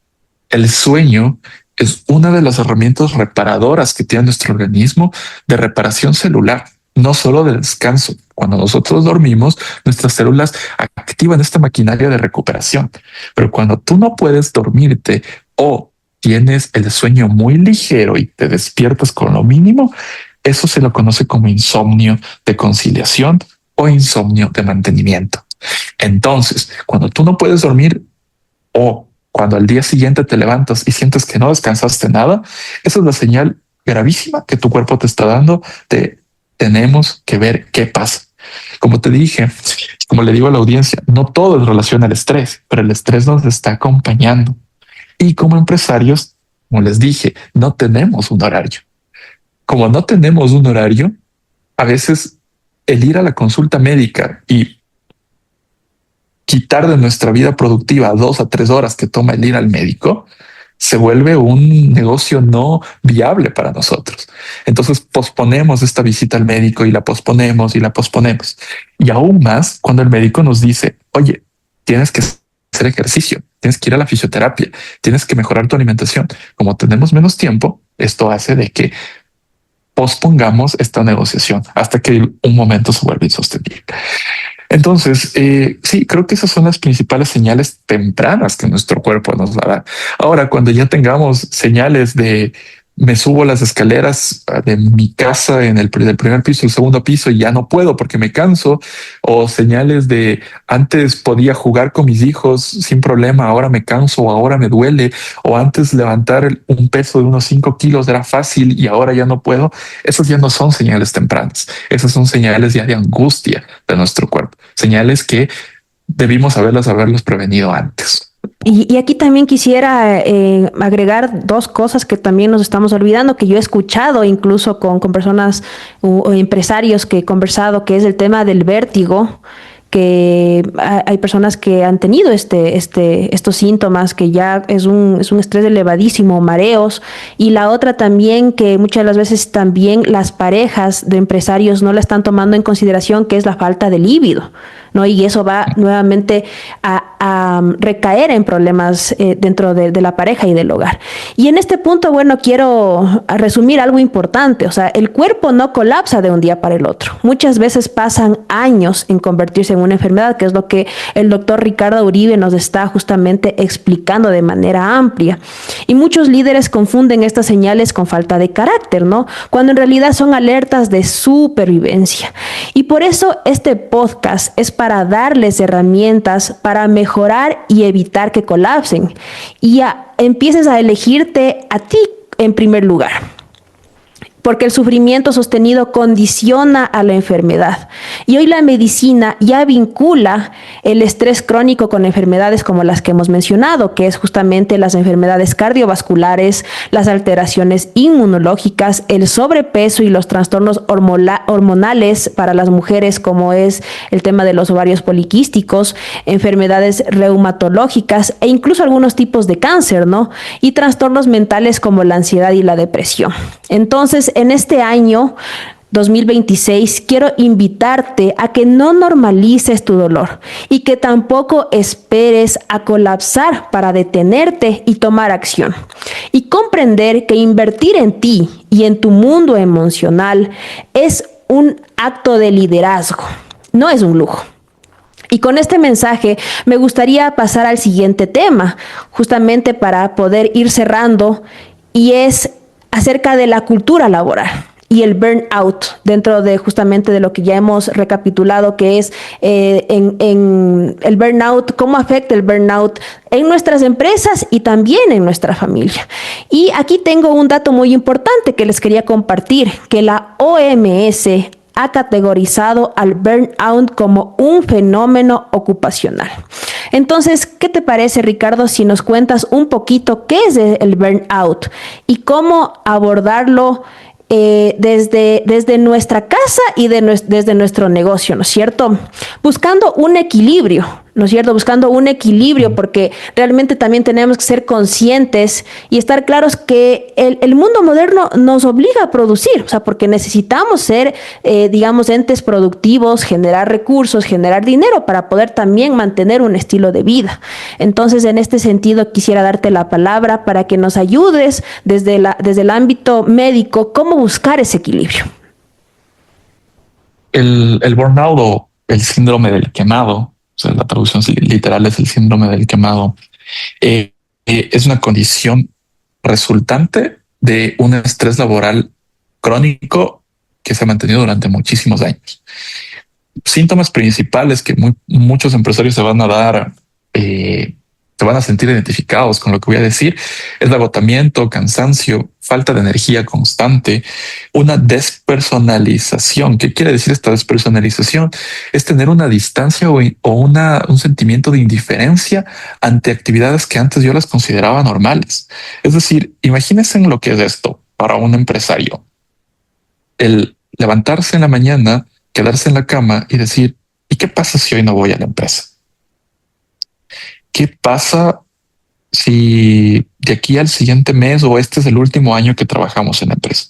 El sueño es una de las herramientas reparadoras que tiene nuestro organismo de reparación celular, no solo de descanso. Cuando nosotros dormimos, nuestras células activan esta maquinaria de recuperación. Pero cuando tú no puedes dormirte o tienes el sueño muy ligero y te despiertas con lo mínimo, eso se lo conoce como insomnio de conciliación o insomnio de mantenimiento. Entonces, cuando tú no puedes dormir o cuando al día siguiente te levantas y sientes que no descansaste nada, esa es la señal gravísima que tu cuerpo te está dando de tenemos que ver qué pasa. Como te dije, como le digo a la audiencia, no todo es relación al estrés, pero el estrés nos está acompañando. Y como empresarios, como les dije, no tenemos un horario. Como no tenemos un horario, a veces el ir a la consulta médica y quitar de nuestra vida productiva 2 a 3 horas que toma el ir al médico se vuelve un negocio no viable para nosotros. Entonces posponemos esta visita al médico y la posponemos y la posponemos. Y aún más cuando el médico nos dice, oye, tienes que hacer ejercicio, tienes que ir a la fisioterapia, tienes que mejorar tu alimentación. Como tenemos menos tiempo, esto hace de que pospongamos esta negociación hasta que un momento se vuelve insostenible. Entonces, sí, creo que esas son las principales señales tempranas que nuestro cuerpo nos va a dar. Ahora, cuando ya tengamos señales de me subo las escaleras de mi casa en del primer piso al segundo piso y ya no puedo porque me canso, o señales de antes podía jugar con mis hijos sin problema, ahora me canso o ahora me duele, o antes levantar un peso de unos 5 kilos era fácil y ahora ya no puedo. Esas ya no son señales tempranas. Esas son señales ya de angustia de nuestro cuerpo, señales que debimos haberlos prevenido antes. Y aquí también quisiera agregar dos cosas que también nos estamos olvidando, que yo he escuchado incluso con personas o empresarios que he conversado, que es el tema del vértigo, que hay personas que han tenido estos síntomas, que ya es un estrés elevadísimo, mareos, y la otra también que muchas de las veces también las parejas de empresarios no la están tomando en consideración, que es la falta de líbido, ¿no? Y eso va nuevamente a recaer en problemas dentro de la pareja y del hogar. Y en este punto, bueno, quiero resumir algo importante. O sea, el cuerpo no colapsa de un día para el otro. Muchas veces pasan años en convertirse en una enfermedad, que es lo que el doctor Ricardo Uribe nos está justamente explicando de manera amplia. Y muchos líderes confunden estas señales con falta de carácter, ¿no? Cuando en realidad son alertas de supervivencia. Y por eso este podcast es para darles herramientas para mejorar y evitar que colapsen. Y empieces a elegirte a ti en primer lugar, porque el sufrimiento sostenido condiciona a la enfermedad. Y hoy la medicina ya vincula el estrés crónico con enfermedades como las que hemos mencionado, que es justamente las enfermedades cardiovasculares, las alteraciones inmunológicas, el sobrepeso y los trastornos hormonales para las mujeres, como es el tema de los ovarios poliquísticos, enfermedades reumatológicas e incluso algunos tipos de cáncer, ¿no? Y trastornos mentales como la ansiedad y la depresión. Entonces, en este año 2026, quiero invitarte a que no normalices tu dolor y que tampoco esperes a colapsar para detenerte y tomar acción. Y comprender que invertir en ti y en tu mundo emocional es un acto de liderazgo, no es un lujo. Y con este mensaje me gustaría pasar al siguiente tema, justamente para poder ir cerrando, y es acerca de la cultura laboral y el burnout, dentro de justamente de lo que ya hemos recapitulado, que es en el burnout, cómo afecta el burnout en nuestras empresas y también en nuestra familia. Y aquí tengo un dato muy importante que les quería compartir, que la OMS ha categorizado al burnout como un fenómeno ocupacional. Entonces, ¿qué te parece, Ricardo, si nos cuentas un poquito qué es el burnout y cómo abordarlo desde nuestra casa y desde nuestro negocio, ¿no es cierto? Buscando un equilibrio, ¿no es cierto? Buscando un equilibrio, porque realmente también tenemos que ser conscientes y estar claros que el mundo moderno nos obliga a producir, o sea, porque necesitamos ser, digamos, entes productivos, generar recursos, generar dinero para poder también mantener un estilo de vida. Entonces, en este sentido, quisiera darte la palabra para que nos ayudes desde el ámbito médico, cómo buscar ese equilibrio. El burnout o el síndrome del quemado, o sea, la traducción literal es el síndrome del quemado, es una condición resultante de un estrés laboral crónico que se ha mantenido durante muchísimos años. Síntomas principales que muchos empresarios se van a dar, se van a sentir identificados con lo que voy a decir, es el agotamiento, cansancio, falta de energía constante, una despersonalización. ¿Qué quiere decir esta despersonalización? Es tener una distancia o un sentimiento de indiferencia ante actividades que antes yo las consideraba normales. Es decir, imagínense lo que es esto para un empresario. El levantarse en la mañana, quedarse en la cama y decir, ¿y qué pasa si hoy no voy a la empresa? ¿Qué pasa si de aquí al siguiente mes o este es el último año que trabajamos en la empresa?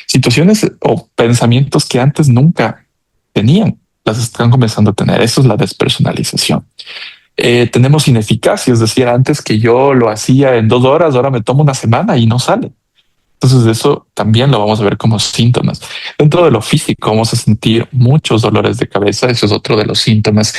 Situaciones o pensamientos que antes nunca tenían, las están comenzando a tener. Eso es la despersonalización. Tenemos ineficacia, es decir, antes que yo lo hacía en 2 horas, ahora me tomo una semana y no sale. Entonces eso también lo vamos a ver como síntomas. Dentro de lo físico vamos a sentir muchos dolores de cabeza. Eso es otro de los síntomas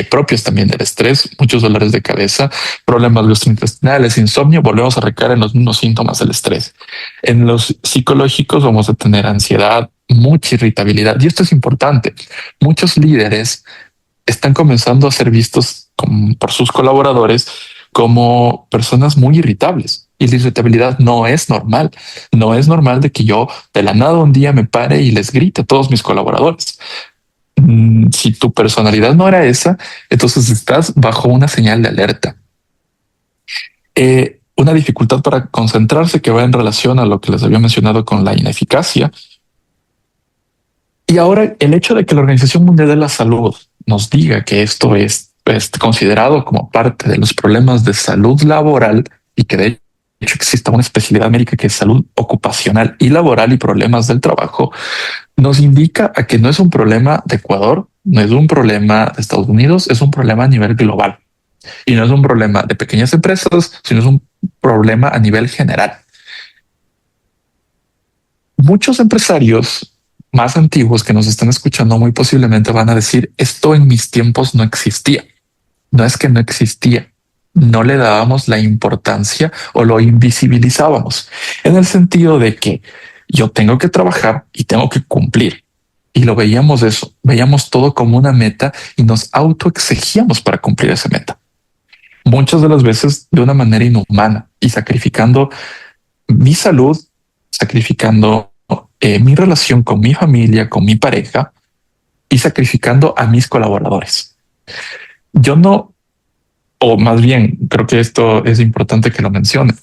propios también del estrés. Muchos dolores de cabeza, problemas gastrointestinales, insomnio. Volvemos a recaer en los mismos síntomas del estrés. En los psicológicos vamos a tener ansiedad, mucha irritabilidad. Y esto es importante. Muchos líderes están comenzando a ser vistos por sus colaboradores como personas muy irritables. Y la irritabilidad no es normal. No es normal de que yo de la nada un día me pare y les grite a todos mis colaboradores. Si tu personalidad no era esa, entonces estás bajo una señal de alerta. Una dificultad para concentrarse que va en relación a lo que les había mencionado con la ineficacia. Y ahora el hecho de que la Organización Mundial de la Salud nos diga que esto es considerado como parte de los problemas de salud laboral y que de hecho exista una especialidad médica que es salud ocupacional y laboral y problemas del trabajo, nos indica a que no es un problema de Ecuador, no es un problema de Estados Unidos, es un problema a nivel global. Y no es un problema de pequeñas empresas, sino es un problema a nivel general. Muchos empresarios más antiguos que nos están escuchando muy posiblemente van a decir, esto en mis tiempos no existía. No es que no existía, no le dábamos la importancia o lo invisibilizábamos, en el sentido de que yo tengo que trabajar y tengo que cumplir. Y lo veíamos eso, veíamos todo como una meta y nos autoexigíamos para cumplir esa meta. Muchas de las veces de una manera inhumana y sacrificando mi salud, sacrificando mi relación con mi familia, con mi pareja y sacrificando a mis colaboradores. Yo no, o más bien, creo que esto es importante que lo mencione.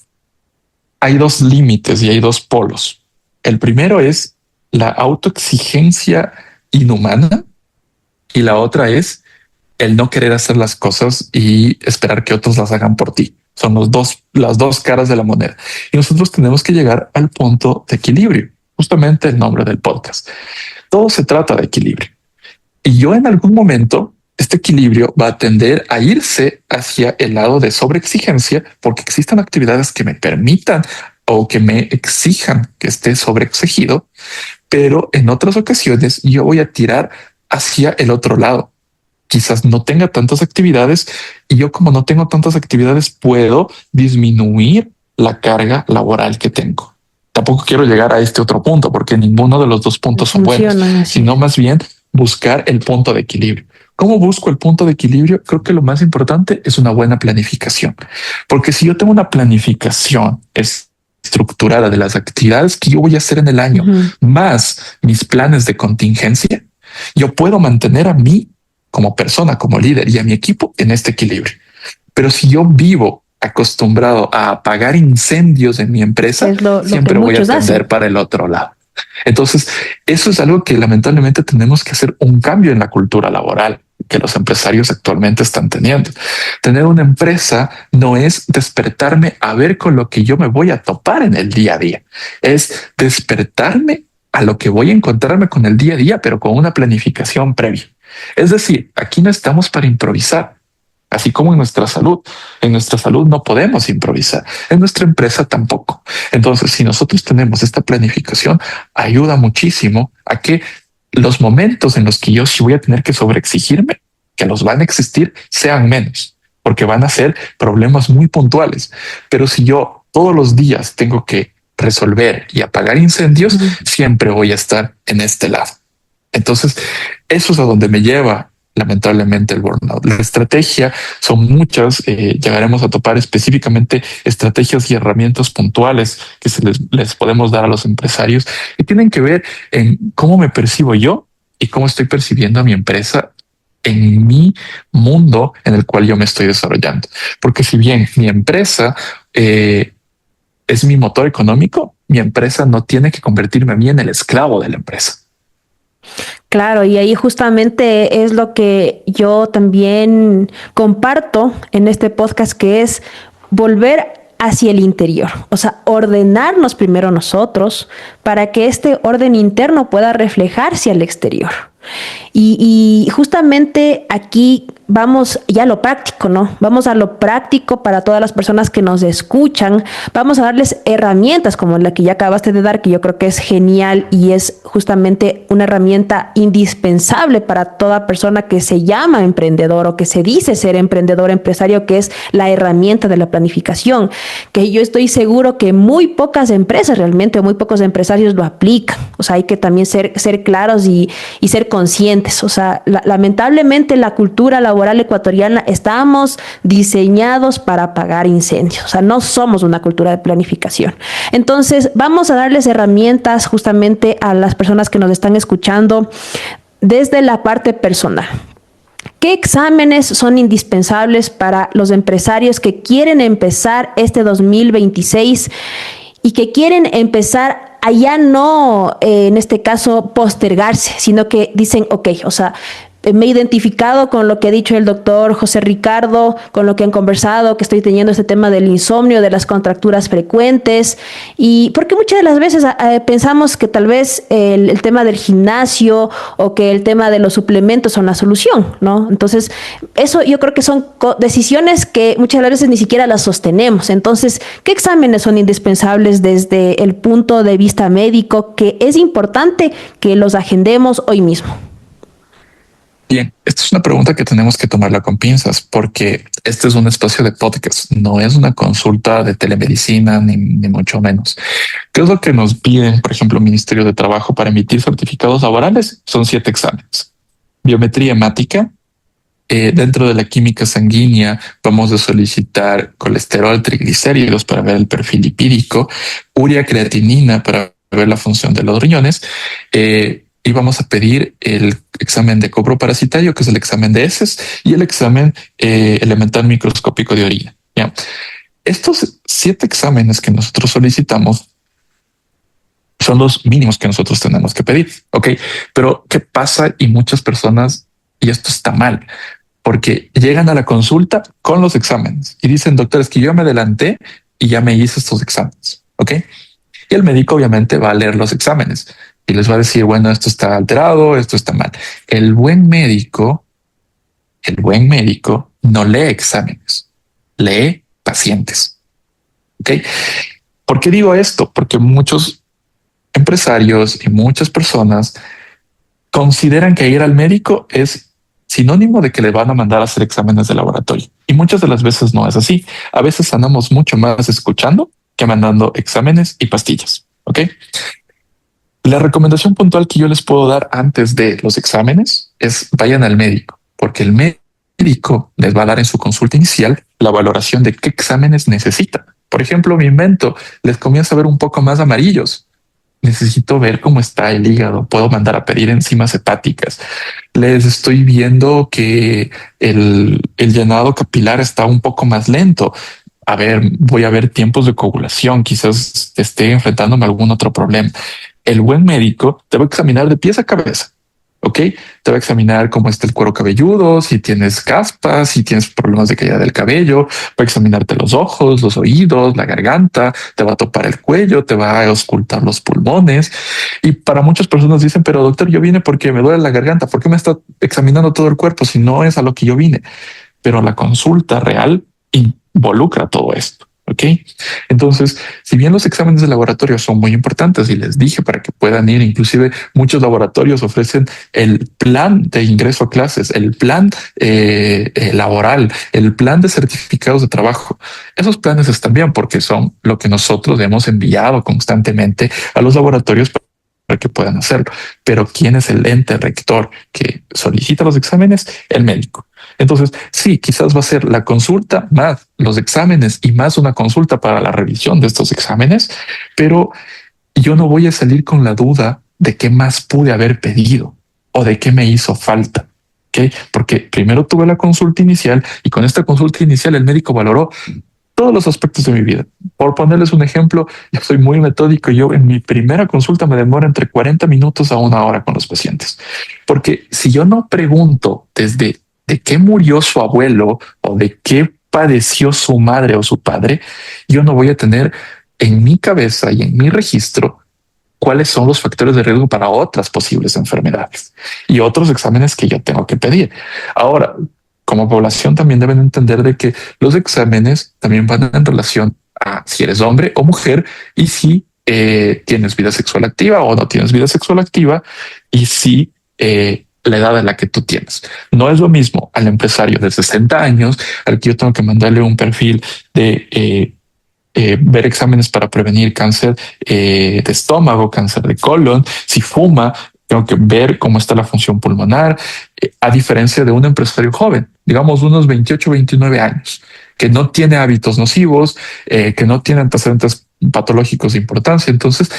Hay dos límites y hay dos polos. El primero es la autoexigencia inhumana y la otra es el no querer hacer las cosas y esperar que otros las hagan por ti. Son las dos caras de la moneda. Y nosotros tenemos que llegar al punto de equilibrio, justamente el nombre del podcast. Todo se trata de equilibrio. Y yo en algún momento, este equilibrio va a tender a irse hacia el lado de sobreexigencia porque existan actividades que me permitan o que me exijan que esté sobreexigido, pero en otras ocasiones yo voy a tirar hacia el otro lado. Quizás no tenga tantas actividades y yo como no tengo tantas actividades puedo disminuir la carga laboral que tengo. Tampoco quiero llegar a este otro punto porque ninguno de los dos puntos son buenos, sino más bien buscar el punto de equilibrio. ¿Cómo busco el punto de equilibrio? Creo que lo más importante es una buena planificación, porque si yo tengo una planificación estructurada de las actividades que yo voy a hacer en el año, más mis planes de contingencia, yo puedo mantener a mí como persona, como líder y a mi equipo en este equilibrio. Pero si yo vivo acostumbrado a apagar incendios en mi empresa, siempre voy a tender para el otro lado. Entonces, eso es algo que lamentablemente tenemos que hacer un cambio en la cultura laboral que los empresarios actualmente están teniendo. Tener una empresa no es despertarme a ver con lo que yo me voy a topar en el día a día, es despertarme a lo que voy a encontrarme con el día a día, pero con una planificación previa. Es decir, aquí no estamos para improvisar, así como en nuestra salud. En nuestra salud no podemos improvisar, en nuestra empresa tampoco. Entonces, si nosotros tenemos esta planificación, ayuda muchísimo a que los momentos en los que yo sí voy a tener que sobreexigirme, que los van a existir, sean menos, porque van a ser problemas muy puntuales. Pero si yo todos los días tengo que resolver y apagar incendios, siempre voy a estar en este lado. Entonces, eso es a donde me lleva lamentablemente el burnout. La estrategia son muchas, llegaremos a topar específicamente estrategias y herramientas puntuales que les podemos dar a los empresarios y tienen que ver en cómo me percibo yo y cómo estoy percibiendo a mi empresa en mi mundo en el cual yo me estoy desarrollando. Porque si bien mi empresa es mi motor económico, mi empresa no tiene que convertirme a mí en el esclavo de la empresa. Claro, y ahí justamente es lo que yo también comparto en este podcast, que es volver hacia el interior, o sea, ordenarnos primero nosotros para que este orden interno pueda reflejarse al exterior. Y justamente aquí vamos ya a lo práctico, ¿no? Vamos a lo práctico para todas las personas que nos escuchan. Vamos a darles herramientas como la que ya acabaste de dar, que yo creo que es genial y es justamente una herramienta indispensable para toda persona que se llama emprendedor o que se dice ser emprendedor, empresario, que es la herramienta de la planificación, que yo estoy seguro que muy pocas empresas realmente o muy pocos empresarios lo aplican. O sea, hay que también ser claros y ser conscientes. O sea, lamentablemente la cultura laboral ecuatoriana estamos diseñados para apagar incendios. O sea, no somos una cultura de planificación. Entonces, vamos a darles herramientas justamente a las personas que nos están escuchando desde la parte personal. ¿Qué exámenes son indispensables para los empresarios que quieren empezar este 2026 y que quieren empezar a ya no, en este caso, postergarse, sino que dicen, ok, o sea, me he identificado con lo que ha dicho el doctor José Ricardo, con lo que han conversado, que estoy teniendo este tema del insomnio, de las contracturas frecuentes, y porque muchas de las veces pensamos que tal vez el tema del gimnasio o que el tema de los suplementos son la solución, ¿no? Entonces, eso yo creo que son decisiones que muchas de las veces ni siquiera las sostenemos. Entonces, ¿qué exámenes son indispensables desde el punto de vista médico que es importante que los agendemos hoy mismo? Bien, esta es una pregunta que tenemos que tomarla con pinzas porque este es un espacio de podcast, no es una consulta de telemedicina ni mucho menos. ¿Qué es lo que nos piden, por ejemplo, el Ministerio de Trabajo para emitir certificados laborales? Son 7 exámenes. Biometría hemática. Dentro de la química sanguínea vamos a solicitar colesterol, triglicéridos para ver el perfil lipídico, urea creatinina para ver la función de los riñones. Y vamos a pedir el examen de cobro parasitario, que es el examen de heces, y el examen elemental microscópico de orina. ¿Ya? Estos 7 exámenes que nosotros solicitamos son los mínimos que nosotros tenemos que pedir. Ok, pero ¿qué pasa? Y muchas personas, y esto está mal, porque llegan a la consulta con los exámenes y dicen, doctor, es que yo me adelanté y ya me hice estos exámenes. Ok, y el médico obviamente va a leer los exámenes y les va a decir, bueno, esto está alterado, esto está mal. El buen médico no lee exámenes, lee pacientes. Ok, ¿por qué digo esto? Porque muchos empresarios y muchas personas consideran que ir al médico es sinónimo de que le van a mandar a hacer exámenes de laboratorio. Y muchas de las veces no es así. A veces sanamos mucho más escuchando que mandando exámenes y pastillas. Ok. La recomendación puntual que yo les puedo dar antes de los exámenes es vayan al médico, porque el médico les va a dar en su consulta inicial la valoración de qué exámenes necesita. Por ejemplo, me invento, les comienza a ver un poco más amarillos. Necesito ver cómo está el hígado. Puedo mandar a pedir enzimas hepáticas. Les estoy viendo que el llenado capilar está un poco más lento. A ver, voy a ver tiempos de coagulación. Quizás esté enfrentándome a algún otro problema. El buen médico te va a examinar de pies a cabeza. Ok, te va a examinar cómo está el cuero cabelludo, si tienes caspas, si tienes problemas de caída del cabello, va a examinarte los ojos, los oídos, la garganta, te va a topar el cuello, te va a auscultar los pulmones. Y para muchas personas dicen, pero doctor, yo vine porque me duele la garganta, ¿por qué me está examinando todo el cuerpo si no es a lo que yo vine? Pero la consulta real involucra todo esto. Ok, entonces, si bien los exámenes de laboratorio son muy importantes y les dije para que puedan ir, inclusive muchos laboratorios ofrecen el plan de ingreso a clases, el plan laboral, el plan de certificados de trabajo. Esos planes están bien porque son lo que nosotros hemos enviado constantemente a los laboratorios para que puedan hacerlo. Pero ¿quién es el ente rector que solicita los exámenes? El médico. Entonces, sí, quizás va a ser la consulta más los exámenes y más una consulta para la revisión de estos exámenes, pero yo no voy a salir con la duda de qué más pude haber pedido o de qué me hizo falta. ¿Okay? Porque primero tuve la consulta inicial y con esta consulta inicial el médico valoró todos los aspectos de mi vida. Por ponerles un ejemplo, yo soy muy metódico. Yo en mi primera consulta me demoro entre 40 minutos a 1 hora con los pacientes, porque si yo no pregunto desde de qué murió su abuelo o de qué padeció su madre o su padre, yo no voy a tener en mi cabeza y en mi registro cuáles son los factores de riesgo para otras posibles enfermedades y otros exámenes que yo tengo que pedir. Ahora, como población también deben entender de que los exámenes también van en relación a si eres hombre o mujer y si tienes vida sexual activa o no tienes vida sexual activa y si la edad en la que tú tienes. No es lo mismo al empresario de 60 años al que yo tengo que mandarle un perfil de ver exámenes para prevenir cáncer de estómago, cáncer de colon, si fuma, tengo que ver cómo está la función pulmonar, a diferencia de un empresario joven, digamos unos 28, 29 años, que no tiene hábitos nocivos, que no tiene antecedentes patológicos de importancia. Entonces,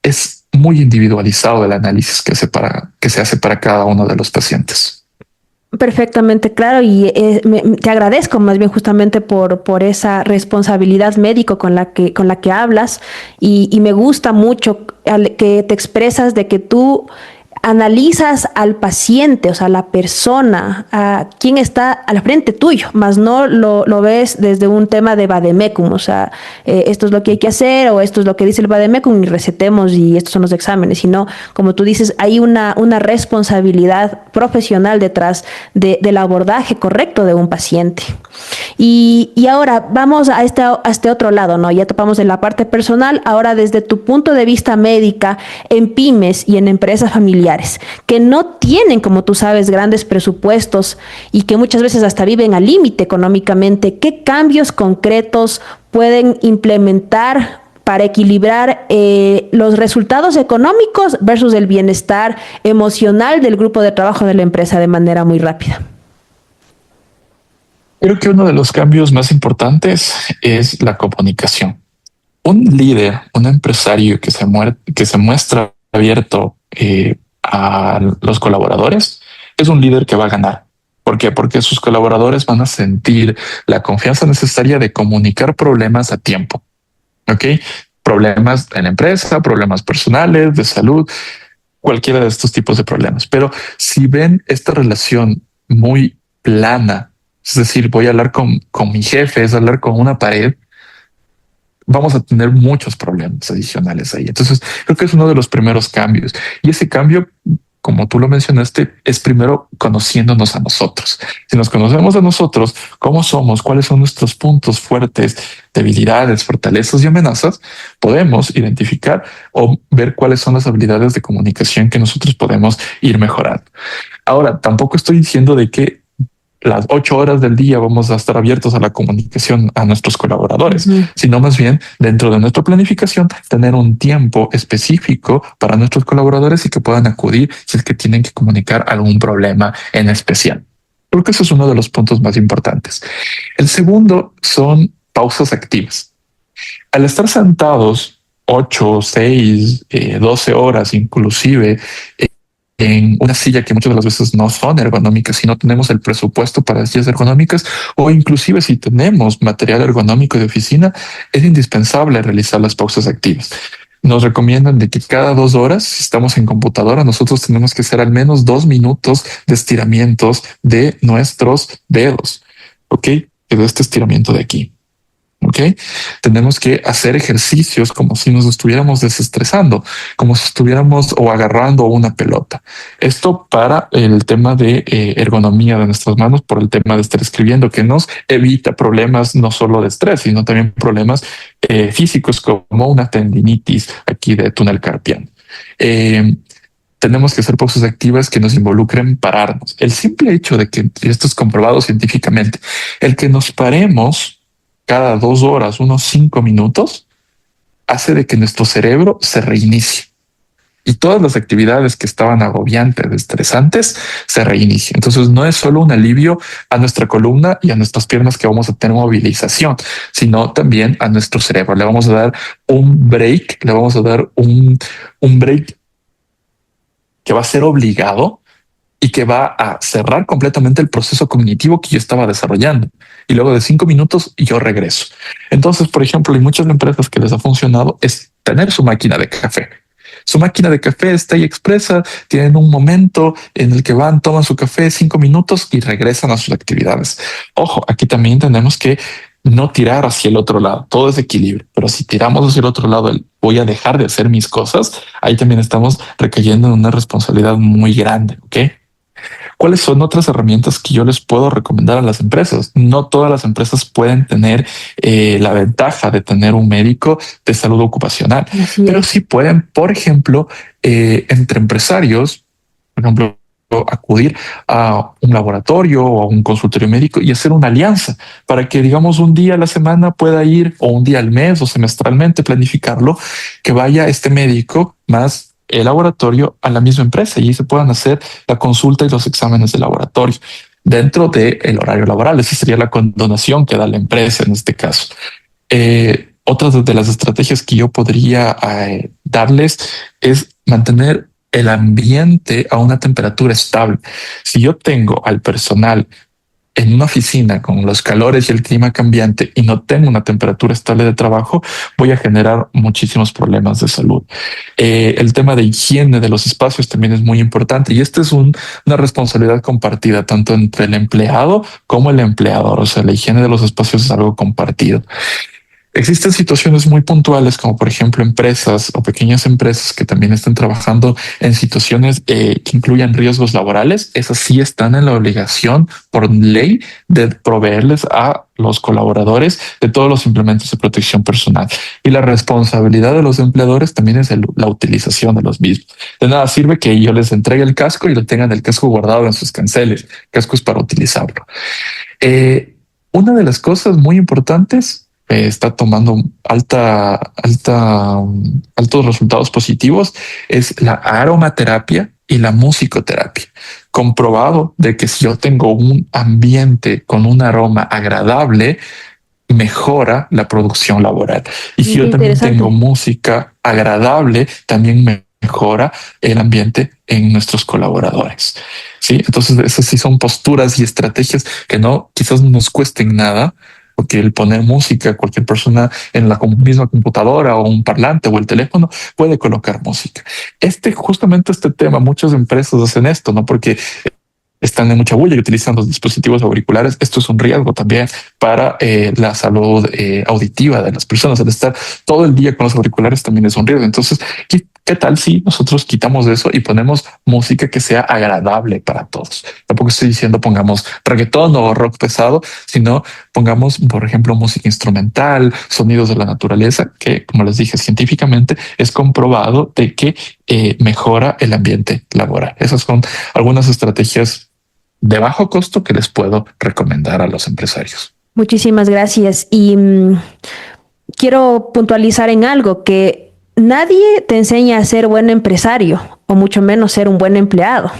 es muy individualizado el análisis que se hace para cada uno de los pacientes. Perfectamente claro y te agradezco más bien justamente por esa responsabilidad médico con la que hablas y me gusta mucho que te expresas de que tú analizas al paciente, o sea, la persona, a quien está al frente tuyo, más no lo ves desde un tema de vademecum, o sea, esto es lo que hay que hacer o esto es lo que dice el vademecum y recetemos y estos son los exámenes, sino, como tú dices, hay una responsabilidad profesional detrás del abordaje correcto de un paciente. Y ahora vamos a este otro lado, ¿no? Ya topamos en la parte personal, ahora desde tu punto de vista médica, en pymes y en empresas familiares, que no tienen, como tú sabes, grandes presupuestos y que muchas veces hasta viven al límite económicamente, ¿qué cambios concretos pueden implementar para equilibrar los resultados económicos versus el bienestar emocional del grupo de trabajo de la empresa de manera muy rápida? Creo que uno de los cambios más importantes es la comunicación. Un líder, un empresario que se muestra abierto a los colaboradores, es un líder que va a ganar. ¿Por qué? Porque sus colaboradores van a sentir la confianza necesaria de comunicar problemas a tiempo. ¿Ok? Problemas en la empresa, problemas personales, de salud, cualquiera de estos tipos de problemas. Pero si ven esta relación muy plana, es decir, voy a hablar con mi jefe, es hablar con una pared, vamos a tener muchos problemas adicionales ahí. Entonces, creo que es uno de los primeros cambios. Y ese cambio, como tú lo mencionaste, es primero conociéndonos a nosotros. Si nos conocemos a nosotros, cómo somos, cuáles son nuestros puntos fuertes, debilidades, fortalezas y amenazas, podemos identificar o ver cuáles son las habilidades de comunicación que nosotros podemos ir mejorando. Ahora, tampoco estoy diciendo de que las 8 horas del día vamos a estar abiertos a la comunicación a nuestros colaboradores, sino más bien dentro de nuestra planificación tener un tiempo específico para nuestros colaboradores y que puedan acudir si es que tienen que comunicar algún problema en especial. Creo que eso es uno de los puntos más importantes. El segundo son pausas activas. Al estar sentados 8, 6, 12 horas inclusive, en una silla que muchas de las veces no son ergonómicas, si no tenemos el presupuesto para las sillas ergonómicas o inclusive si tenemos material ergonómico de oficina, es indispensable realizar las pausas activas. Nos recomiendan de que cada 2 horas, si estamos en computadora, nosotros tenemos que hacer al menos 2 minutos de estiramientos de nuestros dedos. ¿Ok? De este estiramiento de aquí. ¿Ok? Tenemos que hacer ejercicios como si nos estuviéramos desestresando, como si estuviéramos o agarrando una pelota. Esto para el tema de ergonomía de nuestras manos, por el tema de estar escribiendo, que nos evita problemas no solo de estrés, sino también problemas físicos como una tendinitis aquí de túnel carpiano. Tenemos que hacer pausas activas que nos involucren pararnos. El simple hecho de que esto es comprobado científicamente, el que nos paremos cada 2 horas, unos 5 minutos, hace de que nuestro cerebro se reinicie y todas las actividades que estaban agobiantes, estresantes, se reinicien. Entonces no es solo un alivio a nuestra columna y a nuestras piernas que vamos a tener movilización, sino también a nuestro cerebro. Le vamos a dar un break, le vamos a dar un break que va a ser obligado y que va a cerrar completamente el proceso cognitivo que yo estaba desarrollando. Y luego de 5 minutos yo regreso. Entonces, por ejemplo, hay muchas empresas que les ha funcionado es tener su máquina de café. Su máquina de café está ahí expresa, tienen un momento en el que van, toman su café 5 minutos y regresan a sus actividades. Ojo, aquí también tenemos que no tirar hacia el otro lado, todo es equilibrio, pero si tiramos hacia el otro lado, voy a dejar de hacer mis cosas, ahí también estamos recayendo en una responsabilidad muy grande, ¿ok? ¿Cuáles son otras herramientas que yo les puedo recomendar a las empresas? No todas las empresas pueden tener la ventaja de tener un médico de salud ocupacional, pero sí pueden, por ejemplo, entre empresarios, por ejemplo, acudir a un laboratorio o a un consultorio médico y hacer una alianza para que, digamos, un día a la semana pueda ir o un día al mes o semestralmente planificarlo, que vaya este médico más el laboratorio a la misma empresa y se puedan hacer la consulta y los exámenes de laboratorio dentro del horario laboral. Esa sería la condonación que da la empresa en este caso. Otras de las estrategias que yo podría darles es mantener el ambiente a una temperatura estable. Si yo tengo al personal en una oficina con los calores y el clima cambiante y no tengo una temperatura estable de trabajo, voy a generar muchísimos problemas de salud. El tema de higiene de los espacios también es muy importante y esta es una responsabilidad compartida tanto entre el empleado como el empleador. O sea, la higiene de los espacios es algo compartido. Existen situaciones muy puntuales, como por ejemplo empresas o pequeñas empresas que también están trabajando en situaciones que incluyan riesgos laborales. Esas sí están en la obligación por ley de proveerles a los colaboradores de todos los implementos de protección personal. Y la responsabilidad de los empleadores también es la utilización de los mismos. De nada sirve que yo les entregue el casco y lo tengan el casco guardado en sus canceles. Casco es para utilizarlo. Una de las cosas muy importantes está tomando altos resultados positivos es la aromaterapia y la musicoterapia. Comprobado de que si yo tengo un ambiente con un aroma agradable, mejora la producción laboral. Y si yo también tengo música agradable, también mejora el ambiente en nuestros colaboradores. Sí, entonces esas sí son posturas y estrategias que quizás no nos cuesten nada, porque el poner música, cualquier persona en la misma computadora o un parlante o el teléfono puede colocar música. Justamente este tema, muchas empresas hacen esto, ¿no? Porque están en mucha bulla y utilizan los dispositivos auriculares. Esto es un riesgo también para la salud auditiva de las personas. El estar todo el día con los auriculares también es un riesgo. Entonces, ¿qué tal si nosotros quitamos eso y ponemos música que sea agradable para todos? Tampoco estoy diciendo pongamos reggaetón o rock pesado, sino pongamos, por ejemplo, música instrumental, sonidos de la naturaleza, que, como les dije, científicamente es comprobado de que mejora el ambiente laboral. Esas son algunas estrategias de bajo costo que les puedo recomendar a los empresarios. Muchísimas gracias. Y quiero puntualizar en algo, que nadie te enseña a ser buen empresario, o mucho menos ser un buen empleado.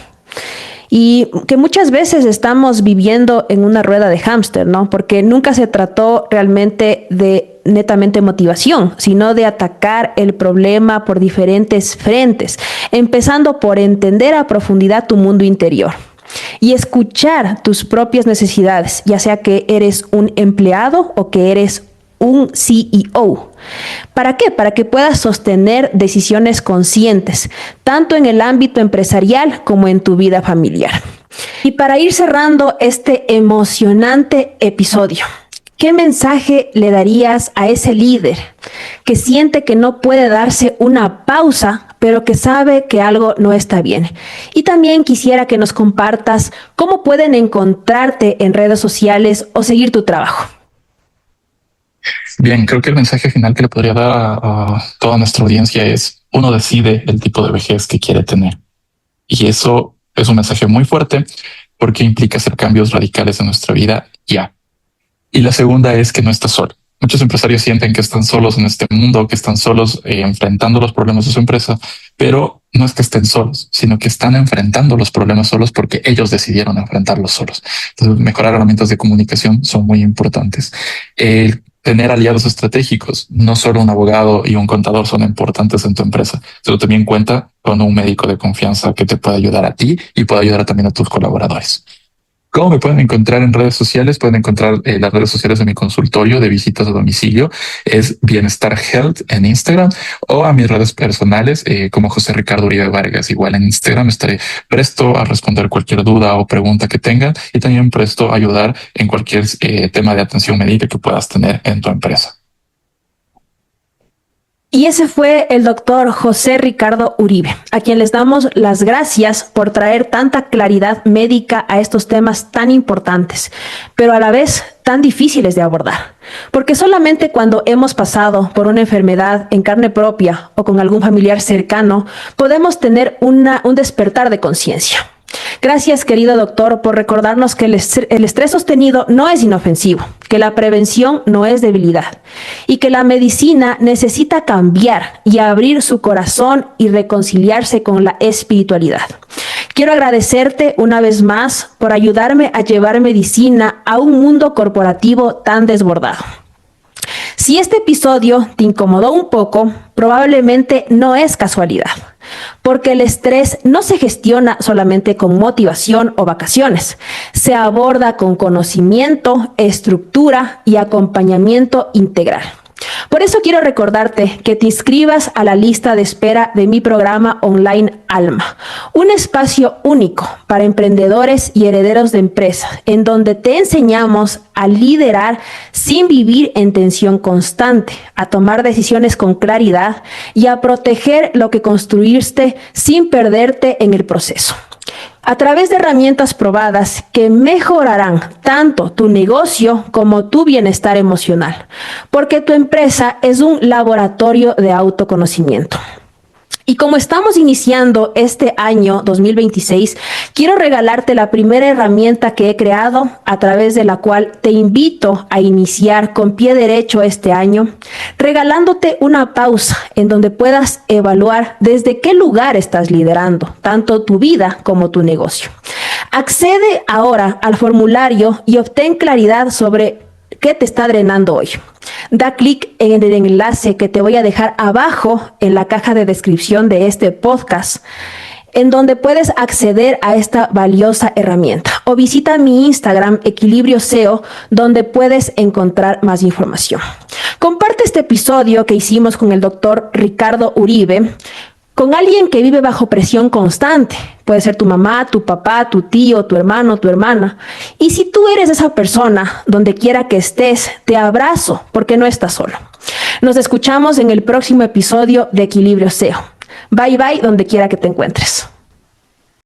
Y que muchas veces estamos viviendo en una rueda de hámster, ¿no? Porque nunca se trató realmente de netamente motivación, sino de atacar el problema por diferentes frentes, empezando por entender a profundidad tu mundo interior y escuchar tus propias necesidades, ya sea que eres un empleado o que eres un CEO. ¿Para qué? Para que puedas sostener decisiones conscientes, tanto en el ámbito empresarial como en tu vida familiar. Y para ir cerrando este emocionante episodio, ¿qué mensaje le darías a ese líder que siente que no puede darse una pausa, pero que sabe que algo no está bien? Y también quisiera que nos compartas cómo pueden encontrarte en redes sociales o seguir tu trabajo. Bien, creo que el mensaje final que le podría dar a toda nuestra audiencia es: uno decide el tipo de vejez que quiere tener. Y eso es un mensaje muy fuerte porque implica hacer cambios radicales en nuestra vida ya. Y la segunda es que no estás solo. Muchos empresarios sienten que están solos en este mundo, que están solos enfrentando los problemas de su empresa, pero no es que estén solos, sino que están enfrentando los problemas solos porque ellos decidieron enfrentarlos solos. Entonces, mejorar herramientas de comunicación son muy importantes. Tener aliados estratégicos, no solo un abogado y un contador son importantes en tu empresa, pero también cuenta con un médico de confianza que te pueda ayudar a ti y pueda ayudar también a tus colaboradores. ¿Cómo me pueden encontrar en redes sociales? Pueden encontrar las redes sociales de mi consultorio de visitas a domicilio. Es Bienestar Health en Instagram, o a mis redes personales como José Ricardo Uribe Vargas. Igual en Instagram estaré presto a responder cualquier duda o pregunta que tengan, y también presto a ayudar en cualquier tema de atención médica que puedas tener en tu empresa. Y ese fue el doctor José Ricardo Uribe, a quien les damos las gracias por traer tanta claridad médica a estos temas tan importantes, pero a la vez tan difíciles de abordar. Porque solamente cuando hemos pasado por una enfermedad en carne propia o con algún familiar cercano, podemos tener un despertar de conciencia. Gracias, querido doctor, por recordarnos que el estrés sostenido no es inofensivo, que la prevención no es debilidad y que la medicina necesita cambiar y abrir su corazón y reconciliarse con la espiritualidad. Quiero agradecerte una vez más por ayudarme a llevar medicina a un mundo corporativo tan desbordado. Si este episodio te incomodó un poco, probablemente no es casualidad. porque el estrés no se gestiona solamente con motivación o vacaciones, se aborda con conocimiento, estructura y acompañamiento integral. Por eso quiero recordarte que te inscribas a la lista de espera de mi programa online Alma, un espacio único para emprendedores y herederos de empresas, en donde te enseñamos a liderar sin vivir en tensión constante, a tomar decisiones con claridad y a proteger lo que construiste sin perderte en el proceso. A través de herramientas probadas que mejorarán tanto tu negocio como tu bienestar emocional, porque tu empresa es un laboratorio de autoconocimiento. Y como estamos iniciando este año 2026, quiero regalarte la primera herramienta que he creado, a través de la cual te invito a iniciar con pie derecho este año, regalándote una pausa en donde puedas evaluar desde qué lugar estás liderando, tanto tu vida como tu negocio. Accede ahora al formulario y obtén claridad sobre qué te está drenando hoy. Da clic en el enlace que te voy a dejar abajo en la caja de descripción de este podcast, en donde puedes acceder a esta valiosa herramienta. O visita mi Instagram, Equilibrio SEO, donde puedes encontrar más información. Comparte este episodio que hicimos con el doctor Ricardo Uribe, con alguien que vive bajo presión constante. Puede ser tu mamá, tu papá, tu tío, tu hermano, tu hermana. Y si tú eres esa persona, donde quiera que estés, te abrazo porque no estás solo. Nos escuchamos en el próximo episodio de Equilibrio SEO. Bye bye, donde quiera que te encuentres.